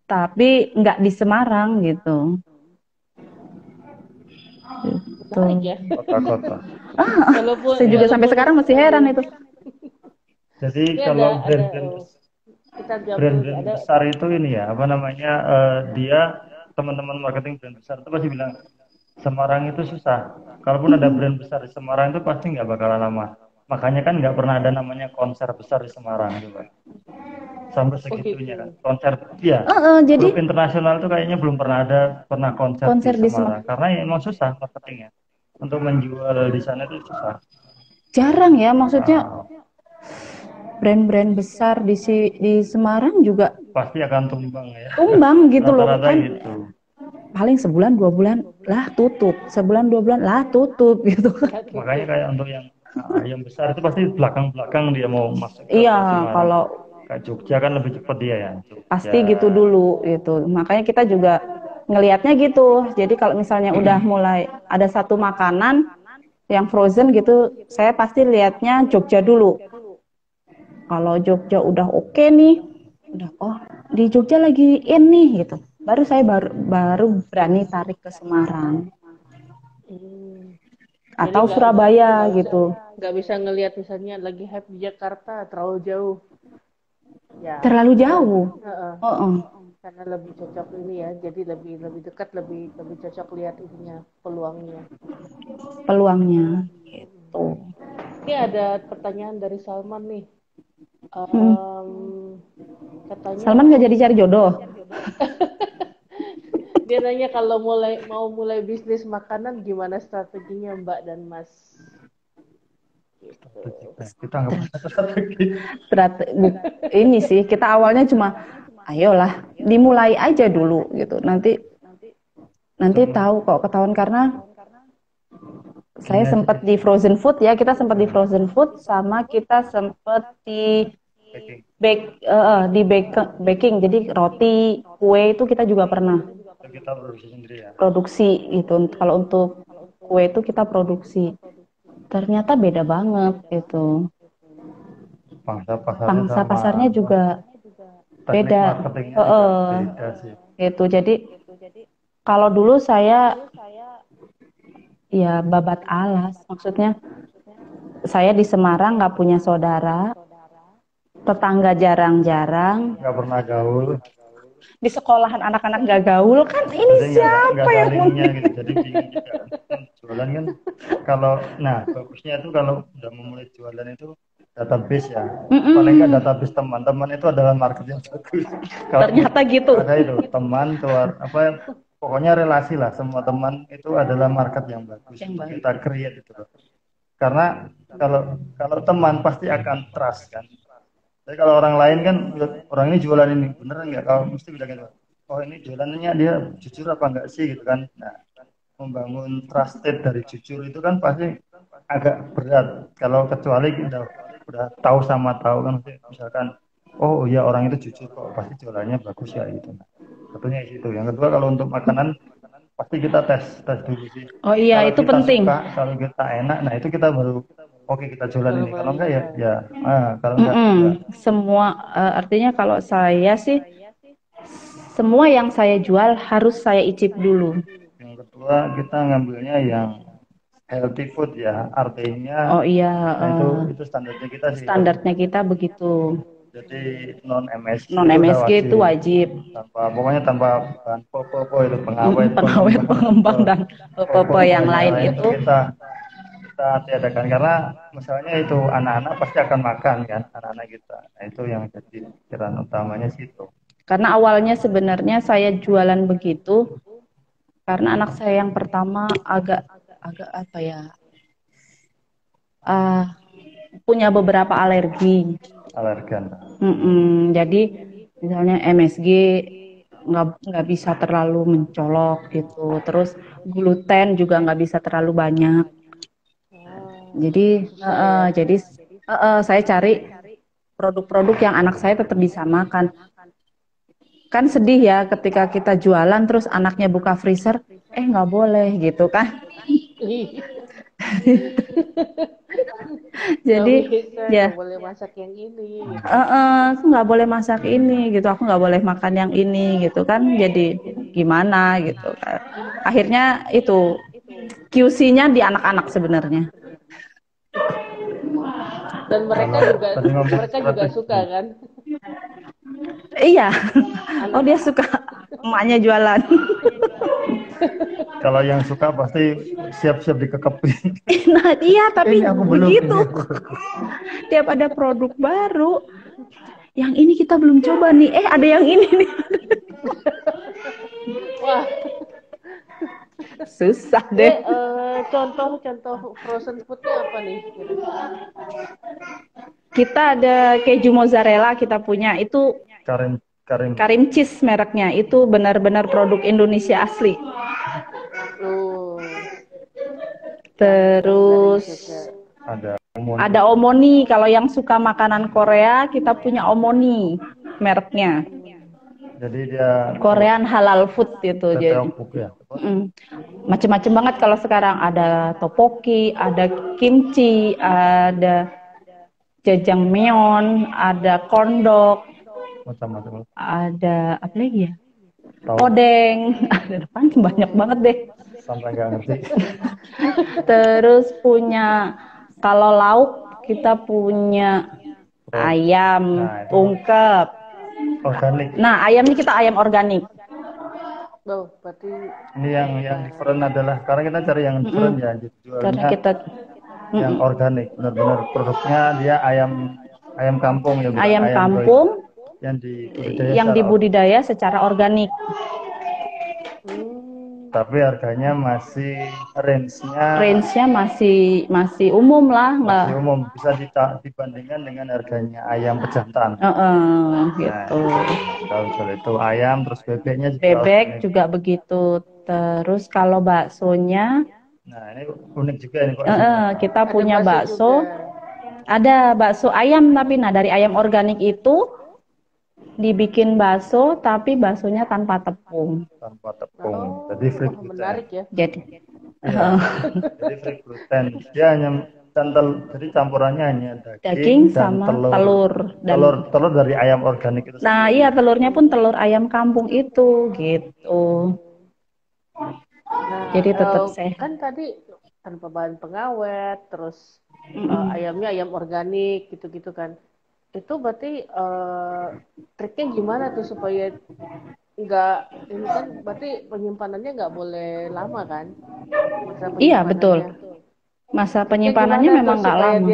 tapi nggak di Semarang gitu. Kota-kota. Saya juga sampai sekarang masih heran itu. Jadi kalau brand besar itu ini ya, apa namanya, dia teman-teman marketing brand besar itu pasti bilang Semarang itu susah. Kalaupun ada brand besar di Semarang itu pasti nggak bakalan lama. Makanya kan nggak pernah ada namanya konser besar di Semarang gitu kan. Sampai segitunya kan. Konser ya. Jadi grup internasional itu kayaknya belum pernah konser di Semarang. Karena emang susah marketingnya. untuk menjual di sana itu susah. Jarang ya, maksudnya Nah, brand-brand besar di Semarang juga pasti akan tumbang ya. tumbang gitu loh Rata-rata kan. gitu. Paling sebulan 2 bulan lah tutup, sebulan 2 bulan lah tutup gitu. Makanya kayak untuk yang ayam besar itu pasti belakang-belakang dia mau masuk ke Iya, Semarang. kalau Kayak Jogja kan lebih cepat dia ya. Jogja. pasti gitu dulu gitu. Makanya kita juga ngelihatnya gitu. Jadi kalau misalnya udah mulai ada satu makanan yang frozen gitu, saya pasti lihatnya Jogja dulu. Kalau Jogja udah oke nih, udah oh di Jogja lagi in nih gitu. Baru saya baru berani tarik ke Semarang Hmm. Jadi atau Surabaya gitu. nggak bisa ngelihat misalnya lagi hype di Jakarta terlalu jauh. Ya, Terlalu karena jauh. heeh, Oh, oh, karena lebih cocok ini ya. Jadi lebih lebih dekat, lebih lebih cocok lihat ininya peluangnya. peluangnya gitu. Ini ada pertanyaan dari Salman nih. Hmm. Em, katanya Salman nggak jadi cari jodoh. dia nanya kalau mau mulai bisnis makanan gimana strateginya Mbak dan Mas? Gitu. Kita nggak pernah strategi. Ini sih kita awalnya cuma ayolah dimulai aja dulu gitu. Nanti tahu kok ketahuan karena saya Gini aja sempat deh. di frozen food ya, kita sempat di frozen food sama kita sempat di Packing. baking. Jadi roti, kue itu kita juga pernah Itu kita produksi sendiri ya. produksi gitu. Kalau untuk kue itu kita produksi. Ternyata beda banget gitu. Pangsa pasarnya Pangsa sama pasarnya juga teknik beda. marketingnya juga beda sih. Gitu. Jadi kalau dulu saya ya babat alas, maksudnya saya di Semarang nggak punya saudara, tetangga jarang-jarang, Nggak pernah gaul. di sekolahan anak-anak nggak gaul kan ini Jadi nggak siapa ada yang linknya gitu. Jadi bingung juga kan. Kan jualan kan kalau nah bagusnya itu kalau udah memulai jualan itu database ya. Paling nggak database teman-teman itu adalah market yang bagus. Kalau ternyata gitu. ada itu teman keluar apa pokoknya relasi lah semua teman itu adalah market yang bagus Yang untuk baik. kita create itu loh. Karena kalau kalau teman pasti akan trust kan. Tapi kalau orang lain kan orang ini jualan ini beneran nggak? Kalau mesti bilang gitu. Oh ini jualannya dia jujur apa enggak sih gitu kan? Nah, membangun trusted dari jujur itu kan pasti agak berat. Kalau kecuali kita udah tahu sama tahu kan, misalkan, oh iya orang itu jujur kok, pasti jualannya bagus ya gitu. Satunya itu. Yang kedua kalau untuk makanan pasti kita tes tes dulu sih. Oh iya Kalau itu kita penting. suka, kalau kita enak, nah itu kita baru oke kita jualan Baru ini. Kalau mulai enggak ya jual. ya kalau enggak enggak. Semua artinya kalau saya sih semua yang saya jual harus saya icip dulu. Yang kedua kita ngambilnya yang healthy food ya, artinya Oh iya, nah itu standarnya kita sih harus standarnya kita begitu. jadi non MSG Non itu udah MSG itu wajib wajib. tanpa pokoknya tanpa bahan pokok itu pengawet Pengawet, pengembang pengembang dan apa yang yang lain lain itu itu. kita tiadakan karena misalnya itu anak-anak pasti akan makan kan anak-anak kita. Nah itu yang jadi pikiran utamanya sih itu. Karena awalnya sebenarnya saya jualan begitu karena anak saya yang pertama agak agak apa ya, uh, punya beberapa alergi. Alergen. Jadi misalnya MSG nggak bisa terlalu mencolok gitu. Terus gluten juga nggak bisa terlalu banyak. Jadi Susah ya. saya cari produk-produk yang anak saya tetap bisa makan. Kan sedih ya ketika kita jualan terus anaknya buka freezer, nggak boleh gitu kan. Nggak Jadi bisa, ya nggak boleh masak yang ini. Gitu. aku nggak boleh masak ini gitu, aku nggak boleh makan yang ini gitu kan. Jadi gimana gitu kan. Akhirnya itu QC-nya di anak-anak sebenarnya. Dan Tadi ngomong mereka juga strategi. suka kan. Iya. Oh dia suka emaknya jualan. Kalau yang suka pasti siap-siap dikekepin. Nah iya tapi Ini aku belum begitu. Tiap ada produk baru, yang ini kita belum coba nih. Ada yang ini nih. Wah. Susah deh. contoh frozen foodnya apa nih kira-kira? Kita ada keju mozzarella kita punya itu Karim Karim Karim Cheese mereknya itu benar-benar produk Indonesia asli. Oh, organik Terus juga. ada Omoni. ada Omoni. Kalau yang suka makanan Korea kita punya Omoni mereknya. Jadi dia Korean halal food itu jadi. teteokbok ya. Macem-macem banget kalau sekarang ada topoki, ada kimchi, ada jajangmyeon, ada corn dog, Macam-macam. ada apa lagi ya? Tahu Odeng, ada depan banyak banget deh. sampai nggak ngerti. Terus punya kalau lauk kita punya ayam Nah, itu ungkep. organik. Nah, ayamnya kita ayam organik. Oh, berarti Ini yang different adalah karena kita cari yang different ya, jadi Karena jualnya kita yang organik, benar-benar produknya dia ayam kampung ya, bukan ayam ayam kampung broiler yang dibudidaya yang secara dibudidaya secara organik. tapi harganya masih range-nya Range-nya masih umum lah, nggak masih umum, bisa dibandingkan dengan harganya ayam pejantan. gitu. Kalau jual itu ayam, terus bebeknya juga Bebek organik. juga begitu. Terus kalau baksonya, Nah, ini unik juga ini kok. kita ada punya bakso. juga. Ada bakso ayam tapi dari ayam organik itu dibikin bakso tapi baksonya tanpa tepung. Tanpa tepung. Oh, Jadi free gluten. menarik ya. Jadi Iya. Jadi free gluten. Dia hanya jadi campurannya hanya daging dan sama telur dan telur dari ayam organik itu. nah iya telurnya pun telur ayam kampung itu gitu. Nah, Jadi tetap sehat. kan tadi tanpa bahan pengawet, terus ayamnya ayam organik gitu-gitu kan. Itu berarti triknya gimana tuh supaya nggak ini kan berarti penyimpanannya nggak boleh lama kan? Masa Iya betul. penyimpanannya. Masa Triknya penyimpanannya gimana memang tuh nggak supaya lama.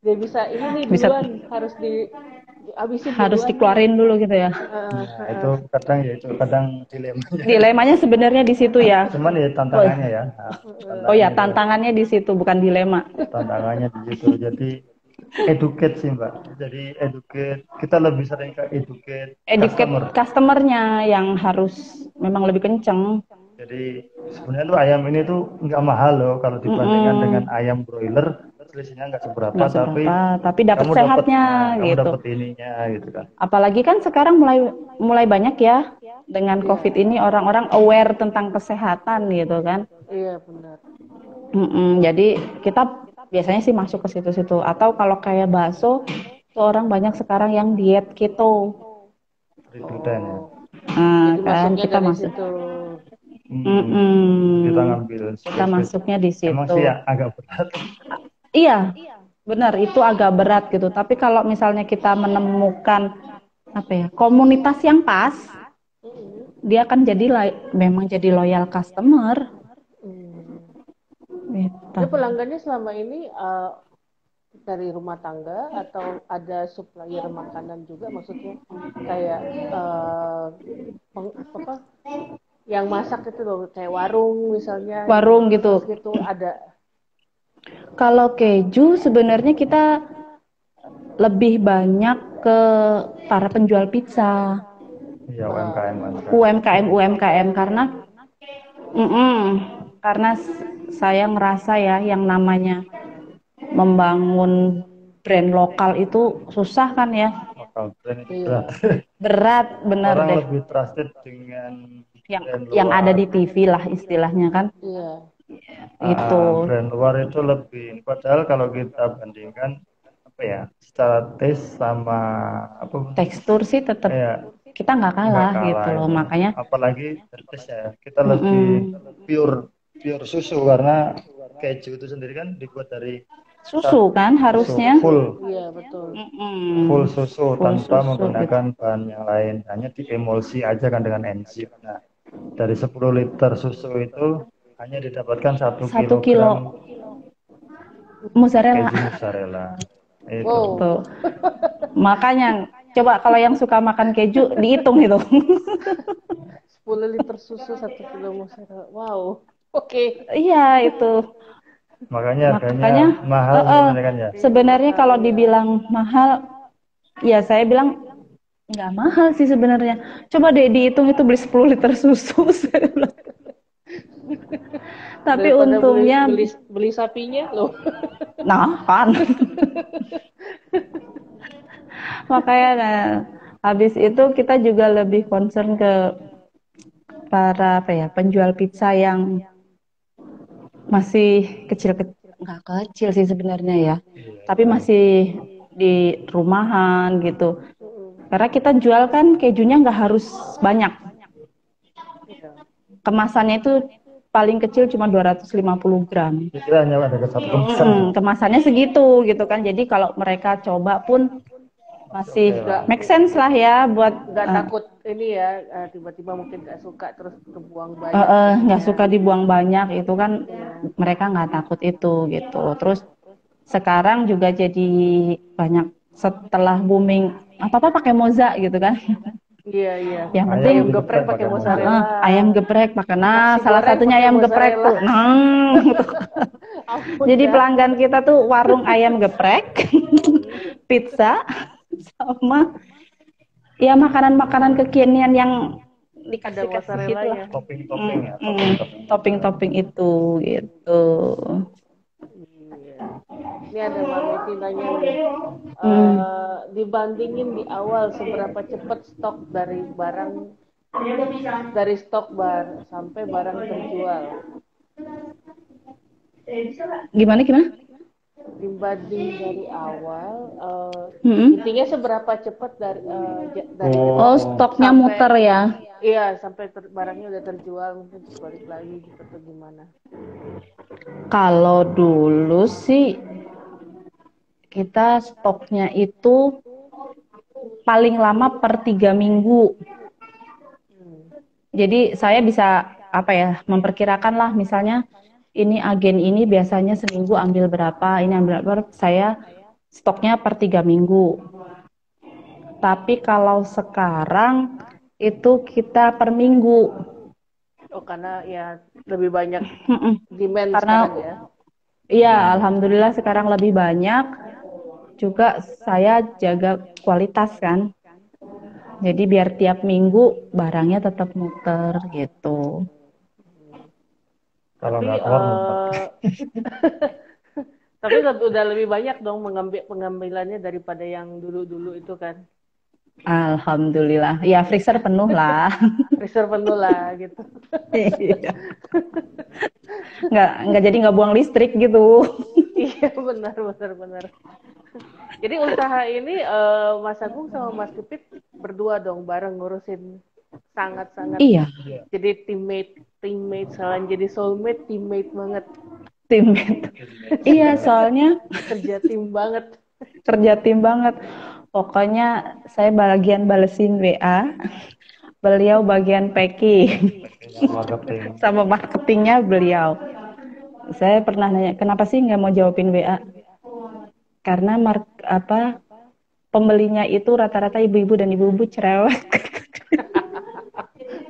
dia bisa ini nih Bisa duluan habisin harus duluan dikeluarin dulu gitu ya. Nah, itu kadang dilemanya. Dilemanya sebenarnya di situ ya. Cuman ya tantangannya ya. Oh ya, tantangannya di situ bukan dilema. Tantangannya di situ. Jadi educate sih Mbak. Jadi kita lebih sering ke educate Customernya yang harus memang lebih kenceng. Jadi sebenarnya tuh ayam ini tuh nggak mahal loh kalau dibandingkan dengan ayam broiler, selisihnya nggak seberapa, tapi dapat sehatnya kamu gitu. dapat ininya gitu kan. Apalagi kan sekarang mulai banyak ya dengan COVID ini orang-orang aware tentang kesehatan gitu kan. Iya benar. Jadi kita biasanya sih masuk ke situ-situ atau kalau kayak bakso tuh orang banyak sekarang yang diet keto. Free gluten ya. Jadi Kan kita masuk. Kita ngambil. Kita masuknya di situ. Emang sih ya agak berat. Iya, benar itu agak berat gitu. Tapi kalau misalnya kita menemukan komunitas yang pas, dia akan memang jadi loyal customer. Jadi pelanggannya selama ini dari rumah tangga atau ada supplier makanan juga, maksudnya kayak yang masak itu loh, kayak warung misalnya. Warung gitu ada. Kalau keju sebenarnya kita lebih banyak ke para penjual pizza. Iya, UMKM karena saya ngerasa ya yang namanya membangun brand lokal itu susah kan ya. Lokal brand itu berat benar orang deh. Lebih trusted dengan yang ada di TV lah istilahnya kan. Iya. Itu brand luar itu lebih, padahal kalau kita bandingkan secara taste sama tekstur sih tetap kita nggak kalah gitu loh, makanya apalagi taste ya kita lebih pure susu, karena keju itu sendiri kan dibuat dari susu kan harusnya full. Iya betul. Full susu tanpa menggunakan bahan yang lain, hanya diemulsi aja kan dengan enzim. Nah, dari 10 liter susu itu hanya didapatkan 1 kilogram mozzarella. Keju mozzarella. Itu. Tuh. Makanya coba kalau yang suka makan keju dihitung itu. 10 liter susu 1 kilo mozzarella. Wow. Oke. Iya itu. Makanya harganya Makanya mahal sebenarnya kan ya. sebenarnya Mahal kalau ya. dibilang mahal, ya saya bilang nggak mahal sih sebenarnya. Coba deh dihitung itu beli 10 liter susu. Saya bilang. Tapi Daripada beli untungnya, beli beli sapinya loh. nah kan, makanya nah, habis itu kita juga lebih concern ke para apa ya penjual pizza yang masih kecil, nggak kecil sih sebenarnya ya, Iya, tapi tahu. masih di rumahan gitu. Mm-mm. Karena kita jual kan kejunya nggak harus banyak, Iya. kemasannya itu paling kecil cuma 250 gram. Kira hanya ada ke satu kemasan gitu. Kemasannya segitu gitu kan. Jadi kalau mereka coba pun Masih oke masih lah. Nggak make sense lah ya buat nggak takut ini ya tiba-tiba mungkin nggak suka terus kebuang banyak nggak ininya. suka dibuang banyak itu kan, Iya. mereka nggak takut itu gitu. Terus sekarang juga jadi banyak setelah booming apa-apa pakai moza gitu kan. Iya, iya. Yang penting Ayam Ayam geprek digeprek pakai pakai mozzarella. mozzarella. ayam geprek pakai, nah Nasi salah goreng satunya pakai ayam geprek mozzarella. tuh. Ampun Jadi dah. pelanggan kita tuh warung ayam geprek, pizza, sama ya makanan-makanan kekinian yang Ada dikasih-kasih gitulah. mozzarellanya. Topping-topping ya, topping-topping. Topping-topping itu gitu. Iya. Ini ada Mbak Meti nanya nih. Hmm. Dibandingin di awal seberapa cepat stok dari stok bar sampai barang terjual. Gimana gimana? Dibanding dari awal Hmm. intinya seberapa cepat dari Oh, Oh, detik stoknya sampai muter ya. iya sampai barangnya udah terjual mungkin terus balik lagi gitu atau gimana. Kalau dulu sih kita stoknya itu paling lama per 3 minggu. Hmm. Jadi saya bisa apa ya memperkirakan lah, misalnya ini agen ini biasanya seminggu ambil berapa, ini ambil berapa, saya stoknya per 3 minggu. Tapi kalau sekarang itu kita per minggu. Oh karena ya lebih banyak demand Karena sekarang ya. iya, alhamdulillah sekarang lebih banyak. Juga saya jaga kualitas kan. Jadi biar tiap minggu barangnya tetap muter gitu. kalau Tapi nggak keluar ngumpet. tapi udah lebih banyak dong pengambilannya daripada yang dulu-dulu itu kan. Alhamdulillah. Ya freezer penuh lah. Freezer penuh lah gitu. Iya. nggak buang listrik gitu. Iya benar. Jadi usaha ini Mas Agung sama Mas Pipit berdua dong bareng ngurusin sangat-sangat. Iya, Jadi teammate selain jadi soulmate, teammate banget. teammate. Iya, soalnya Kerja tim banget. kerja tim banget. Pokoknya saya bagian balesin WA, beliau bagian packing, Marketing. sama marketingnya beliau. Saya pernah nanya, kenapa sih nggak mau jawabin WA? Karena pembelinya itu rata-rata ibu-ibu dan ibu-ibu cerewet.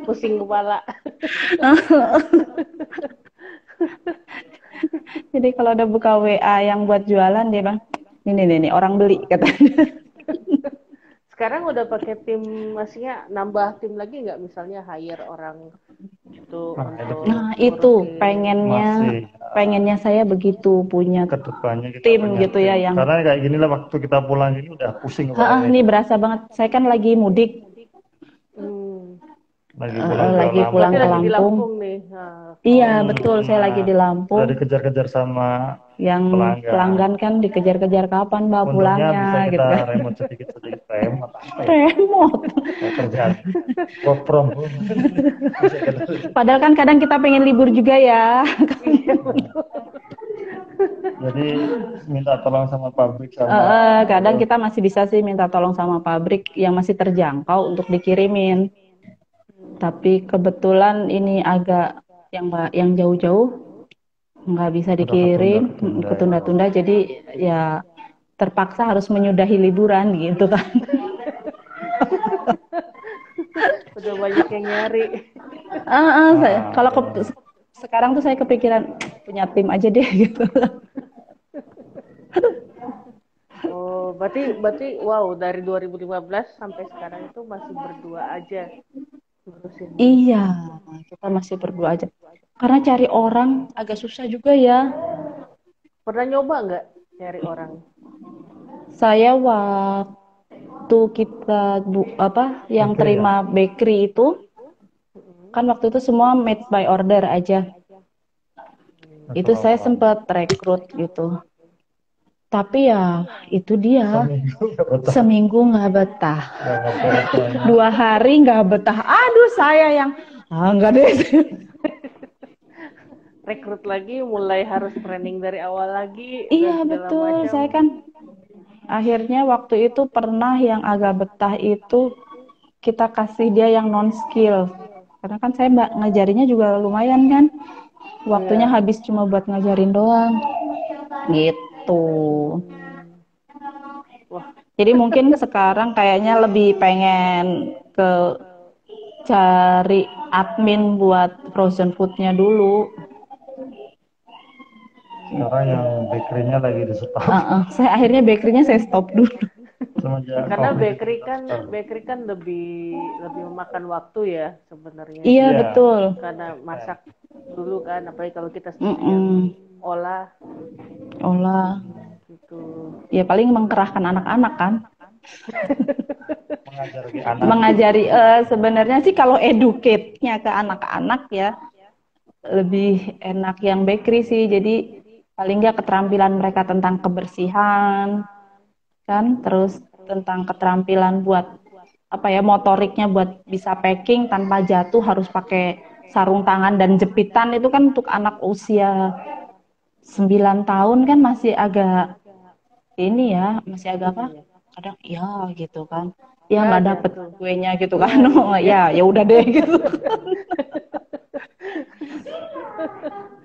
Pusing kepala. Jadi kalau udah buka WA yang buat jualan, dia bang, ini orang beli katanya. Sekarang udah pakai tim, maksudnya nambah tim lagi nggak? Misalnya hire orang itu untuk Nah itu Masih pengennya saya begitu, punya kedepannya kita tim punya gitu ya tim. yang Karena kayak gini lah waktu kita pulang ini udah pusing kepala ini berasa banget. Saya kan lagi mudik, lagi pulang ke lagi pulang berarti ke lagi di Lampung. Lampung nih. Nah, Iya betul, saya lagi di Lampung. udah dikejar-kejar sama Yang pelanggan kan dikejar-kejar kapan mbak untungnya pulangnya bisa kita gitu kan. remote sedikit remote Remote. kerjaan work from home. Padahal kan kadang kita pengen libur juga ya. Jadi minta tolong sama pabrik sama Kadang kita masih bisa sih minta tolong sama pabrik yang masih terjangkau untuk dikirimin. Tapi kebetulan ini agak yang jauh-jauh nggak bisa dikirim, ketunda-tunda, jadi ya terpaksa harus menyudahi liburan gitu kan. Udah banyak yang nyari. Kalau sekarang tuh saya kepikiran punya tim aja deh gitu. Oh, berarti wow, dari 2015 sampai sekarang itu masih berdua aja ngurusin ini. Iya, kita masih berdua aja. Karena cari orang agak susah juga ya. Pernah nyoba nggak nyari orang? Saya waktu kita yang Bakery ya? terima bakery itu kan waktu itu semua made by order aja. Itu Atau saya laporan? sempat rekrut gitu. Tapi ya itu dia Seminggu nggak betah. seminggu nggak betah, Nggak betah. 2 hari nggak betah. Aduh saya yang nggak deh. Rekrut lagi, mulai harus training dari awal lagi dan Iya segala betul, macam. saya kan akhirnya waktu itu pernah yang agak betah itu kita kasih dia yang non skill. Karena kan saya ngajarinya juga lumayan kan. Waktunya Iya. habis cuma buat ngajarin doang. Gitu. Hmm. Wah, Jadi mungkin sekarang kayaknya lebih pengen ke cari admin buat frozen foodnya dulu. Sekarang yang bakery-nya lagi di stop. Saya akhirnya bakerynya saya stop dulu. Semenjak karena COVID itu kita stop. bakery kan lebih lebih memakan waktu ya sebenarnya. Iya Iya. betul. Karena masak dulu kan, apalagi kalau kita sendiri yang Mm-mm. olah Olah. gitu. Ya paling mengkerahkan anak-anak kan. Mengajari anak. Mengajari sebenarnya sih kalau educate-nya ke anak-anak ya lebih enak yang bakery sih. Jadi paling nggak keterampilan mereka tentang kebersihan kan, terus tentang keterampilan buat apa ya motoriknya buat bisa packing tanpa jatuh harus pakai sarung tangan dan jepitan itu kan untuk anak usia 9 tahun kan masih agak ini ya, masih agak apa? Kadang ya gitu kan. Ya Ya nggak dapet jatuh. kuenya gitu kan. Oh, ya ya udah deh gitu.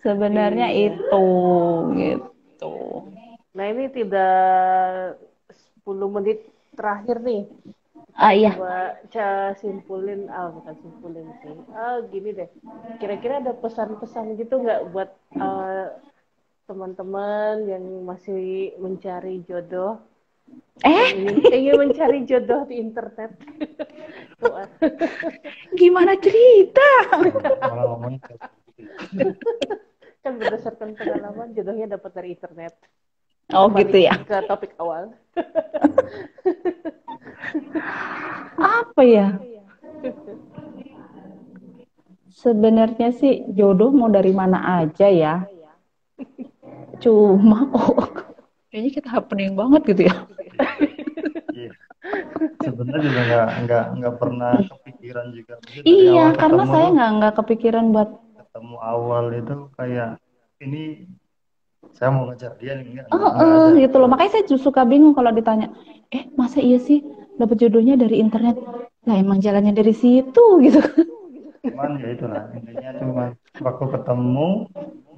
Sebenarnya Iya. itu gitu. Nah, ini tidak 10 menit terakhir nih. Kita Iya. coba simpulin, bukan simpulin sih. Gini deh. Kira-kira ada pesan-pesan gitu nggak buat teman-teman yang masih mencari jodoh, ingin mencari jodoh di internet? Gimana cerita? Malah ngomongin Kan berdasarkan pengalaman jodohnya dapat dari internet. Oh Balik gitu ya. ke topik awal. Apa ya? Sebenarnya sih jodoh mau dari mana aja ya. Cuma kok kayaknya kita happening banget gitu ya. Iya. Sebenarnya juga nggak pernah kepikiran juga. Mungkin dari Iya, awal karena ketemu saya tuh, nggak kepikiran buat ketemu awal itu kayak ini saya mau ngejar dia nih enggak ada. gitu loh. Makanya saya suka bingung kalau ditanya, masa iya sih dapat jodohnya dari internet? Lah emang jalannya dari situ gitu. Cuman ya itulah intinya cuma waktu ketemu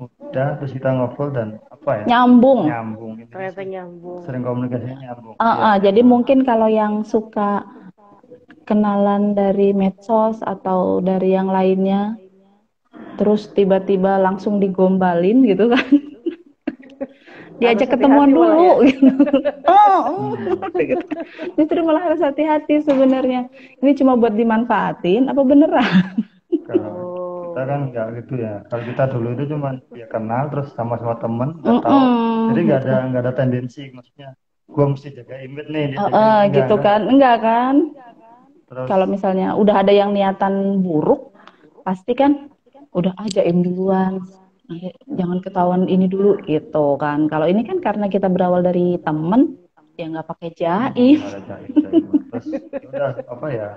udah terus kita ngobrol dan apa ya Nyambung. nyambung intinya Ternyata sih nyambung. sering komunikasinya nyambung. Iya. Jadi mungkin kalau yang suka kenalan dari medsos atau dari yang lainnya, terus tiba-tiba langsung digombalin gitu kan. Diajak Harus ketemuan hati-hati malah dulu ya. gitu. Gitu. Justru malah harus hati-hati sebenarnya. Ini cuma buat dimanfaatin apa beneran? Kalau kita kan nggak gitu ya. Kalau kita dulu itu cuma ya kenal terus sama-sama temen nggak tahu. Jadi nggak ada tendensi maksudnya gua mesti jaga image nih dia jaga image Gitu kan. Enggak kan? Terus Kalau misalnya udah ada yang niatan buruk, pasti kan udah aja duluan. Jangan ketahuan ini dulu gitu kan. Kalau ini kan karena kita berawal dari temen, ya nggak pakai jaim. nggak ada jaim. Terus ya udah apa ya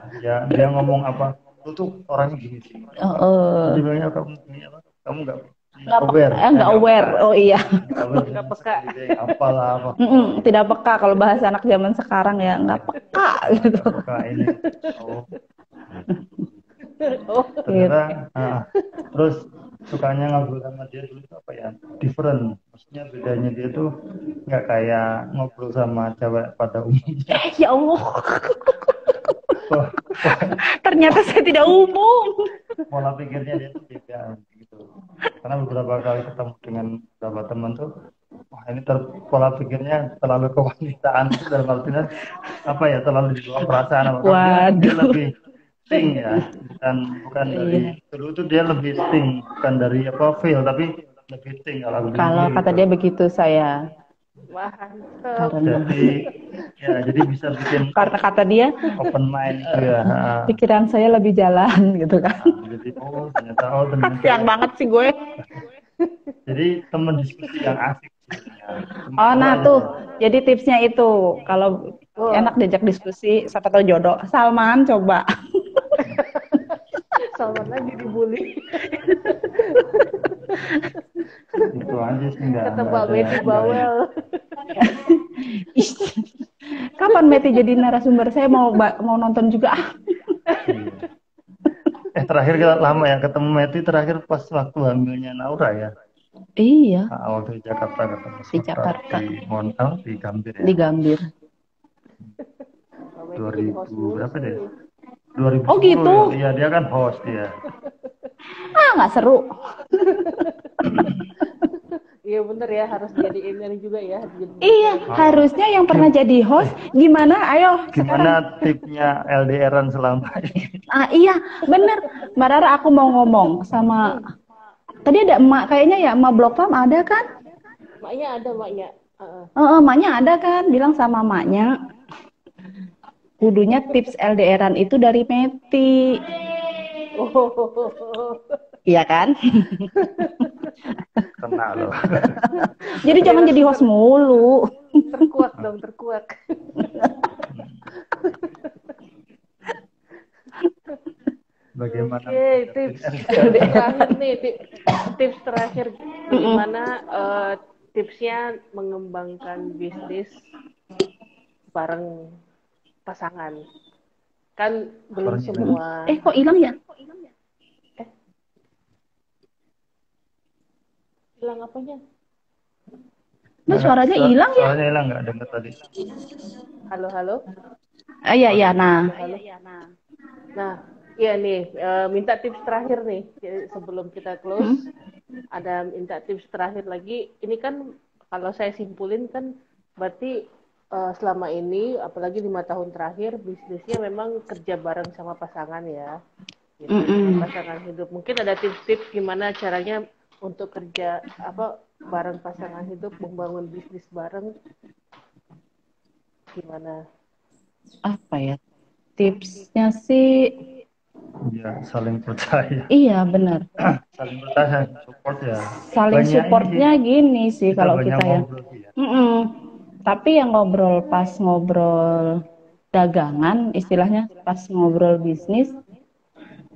dia ngomong apa lu tuh orangnya gini sih. Dia bilangnya kamu nggak aware. Oh iya. Nggak peka. Apalah apa. Tidak peka kalau bahasa anak zaman sekarang ya nggak peka gitu. Peka ini. Oh, Ternyata terus sukanya ngobrol sama dia dulu itu apa ya different, maksudnya bedanya dia tuh nggak kayak ngobrol sama cewek pada umumnya. Ya Allah, ternyata saya tidak umum. Pola pikirnya dia tuh beda gitu. Karena beberapa kali ketemu dengan beberapa teman tuh, wah ini pola pikirnya terlalu kewanitaan itu dalam artinya apa ya, terlalu di bawah perasaan apa. Kalau dia Waduh. lebih sting ya, bukan dari Iya. dulu tuh dia lebih sting, bukan dari apa feel, tapi lebih sting kalau aku bilang Kalau kata gitu. dia begitu saya, Mantap. karena Jadi bisa bikin karena kata dia open mind itu ya. pikiran saya lebih jalan gitu kan. Jadi ternyata Kasian ya. banget sih gue. Jadi teman diskusi yang asik sebenarnya. Cuma Oh, coba nah aja tuh. ya. Jadi tipsnya itu kalau Wah, enak diajak diskusi, siapa tahu jodoh. Salman coba. Salman lagi dibully. Itu aja sih nggak Kata Mbak ada Meti nggak ini. bawel. Ih, kapan Meti jadi narasumber? Saya mau nonton juga. Iya. Terakhir kita lama ya ketemu Meti terakhir pas waktu hamilnya Naura ya. Iya, Waktu di Jakarta ketemu di sebentar Jakarta, di Montal di Gambir ya. di Gambir. Mbak Meti jadi host 2000 mulu berapa deh? sih. 2010 Oh gitu. ya. Iya, dia kan host ya. Nggak seru. Iya bener ya, harus jadi ini juga ya. Iya, harusnya yang pernah jadi host gimana? Ayo sekarang. Gimana tipnya LDRan selama ini? Iya, bener. Mbak Rara, aku mau ngomong sama. Tadi ada emak, kayaknya ya emak Blok Farm ada kan? Maknya ada, maknya. Emaknya ada kan? Bilang sama emaknya. Kudunya tips LDRan itu dari Meti. Oh. Iya kan? Kena loh. Jadi jangan jadi host mulu. Terkuak dong, terkuak. Bagaimana? Oke, tips terakhir nih, tips terakhir gimana tipsnya mengembangkan bisnis bareng pasangan. Kan belum semua. Kok hilang ya? Hilang apanya? Nah, suaranya hilang ya? Suaranya hilang nggak dengar tadi. Halo, halo. Iya, nah. Halo. Nah, iya nih, minta tips terakhir nih sebelum kita close. Ada minta tips terakhir lagi. Ini kan kalau saya simpulin kan berarti selama ini, apalagi 5 tahun terakhir, bisnisnya memang kerja bareng sama pasangan ya. Gitu, pasangan hidup. Mungkin ada tips-tips gimana caranya untuk kerja bareng pasangan hidup, membangun bisnis bareng. Gimana? Apa ya? Tipsnya sih Ya, saling percaya. iya benar. Saling percaya, support ya. Saling Banyak supportnya gini sih kalau banyak kita ya. ngobrol ya. Tapi yang pas ngobrol dagangan, istilahnya pas ngobrol bisnis,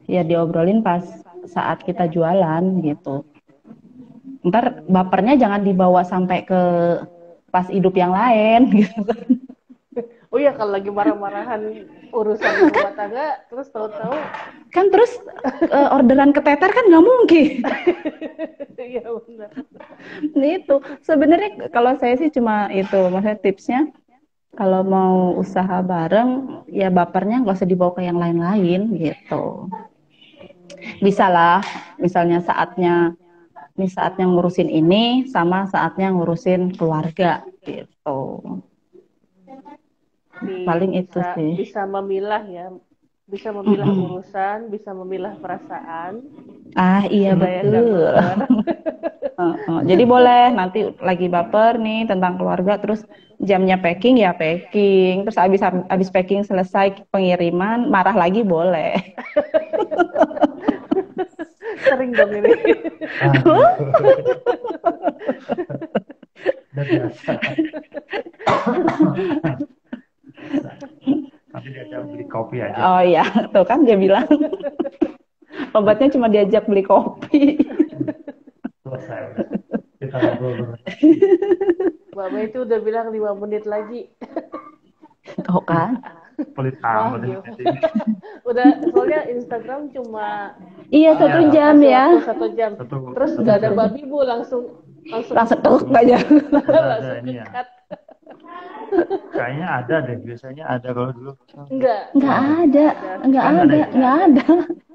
ya diobrolin pas saat kita jualan gitu. Ntar bapernya jangan dibawa sampai ke pas hidup yang lain gitu. Oh iya, kalau lagi marah-marahan urusan rumah tangga, terus tahu-tahu kan terus orderan keteter kan nggak mungkin. Iya benar. Itu sebenarnya kalau saya sih cuma itu, maksudnya tipsnya kalau mau usaha bareng ya bapernya nggak usah dibawa ke yang lain-lain gitu. Bisa lah, misalnya saatnya ngurusin ini sama saatnya ngurusin keluarga gitu. Paling itu sih. Bisa memilah ya, bisa memilah urusan, bisa memilah perasaan. Iya betul. Jadi boleh nanti lagi baper nih tentang keluarga, terus jamnya packing ya packing, terus abis packing selesai pengiriman marah lagi boleh. Sering dong ini. Udah biasa. Nanti diajak beli kopi aja. Oh iya, tuh kan dia bilang obatnya cuma diajak beli kopi. Selesai. Kita ngobrol. Mbak Mei itu udah bilang 5 menit lagi. Oh kan? Pelit amat. Udah, soalnya Instagram cuma iya 1 jam ya. 1 jam. Terus nggak ada babi bu, langsung tuh aja. Langsung ini ya. cut. Kayaknya ada deh, biasanya ada kalau dulu. Nggak ada.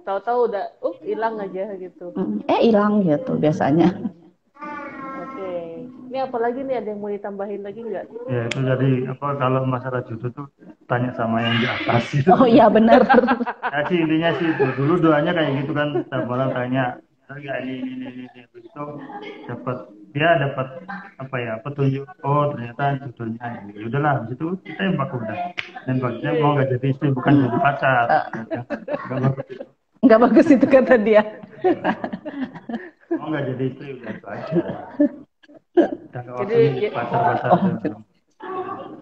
tahu-tahu udah hilang aja gitu. Hilang gitu biasanya. Oke. Ini apa lagi nih, ada yang mau ditambahin lagi nggak? Ya itu jadi kalau masalah jodoh tuh tanya sama yang di atas gitu. Oh iya benar. Ya sih intinya sih itu dulu doanya kayak gitu kan, setiap malam tanya enggak ini itu dapat petunjuk, oh ternyata jodohnya ini. Ya udahlah, habis itu kita nembaknya mau nggak jadi istri bukan jadi pacar. Nggak bagus itu. Nggak bagus itu kata dia. Mau nggak jadi istri udah itu aja. Dan Jadi pacar-pacar.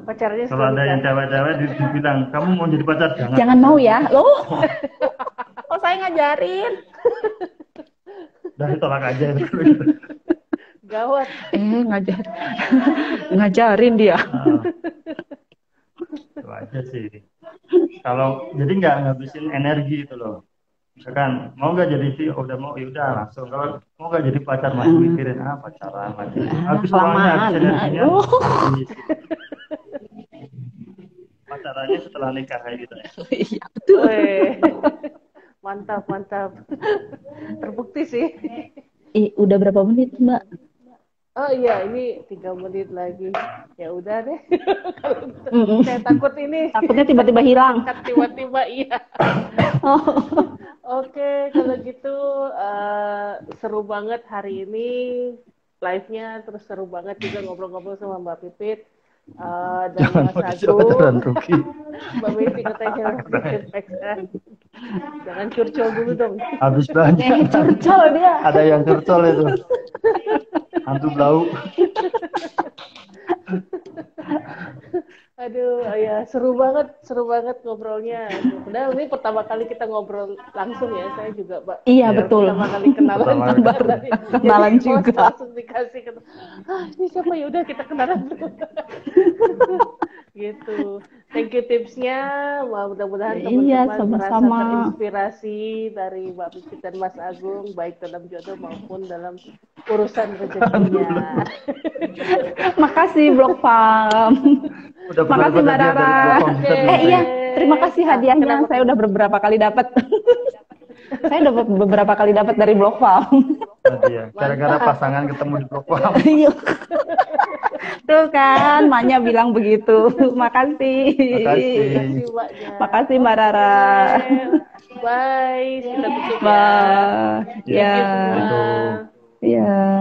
pacarnya Kalau ada yang cewek-cewek dibilang kamu mau jadi pacar jangan mau ya loh. Oh saya ngajarin. Udah ditolak aja itu. Gawat. Ngajarin dia. Itu aja sih. Kalau jadi nggak ngabisin energi itu loh. Misalkan mau nggak jadi istri, udah mau ya udah langsung. Kalau mau nggak jadi pacar masih mikirin pacaran lagi. Habis uangnya, habis energinya. Pacarannya setelah nikah kayak gitu ya. Iya betul. Mantap. Terbukti sih. Udah berapa menit Mbak? Oh iya, ini 3 menit lagi. Ya udah deh. Saya takutnya tiba-tiba hilang. Tiba-tiba iya. Oke, kalau gitu seru banget hari ini live-nya, terus seru banget juga ngobrol-ngobrol sama Mbak Pipit dan Mas Agung. Mbak Pipit katanya jangan curcol dulu dong. Habis banyak. Curcol dia. Ada yang curcol itu. Hantu blau. Aduh, ya seru banget ngobrolnya. Padahal ini pertama kali kita ngobrol langsung ya, saya juga, Mbak. Iya betul. Pertama kali kenalan juga. Langsung dikasih ini siapa, ya udah kita kenalan dulu. Gitu. Thank you tipsnya. Mudah-mudahan teman-teman merasa terinspirasi dari Mbak Pipit dan Mas Agung, baik dalam jodoh maupun dalam urusan rezekinya. Makasih Blok Farm. Makasih Mbak Rara. Iya, terima kasih hadiahnya. Saya udah beberapa kali dapat. Saya udah beberapa kali dapat dari Blok Farm. Gara-gara pasangan ketemu di Blok Farm. Tuh kan, Manya bilang begitu. Makasih. Makasih Mbak Rara. Bye. Kita tutup ya. Ya.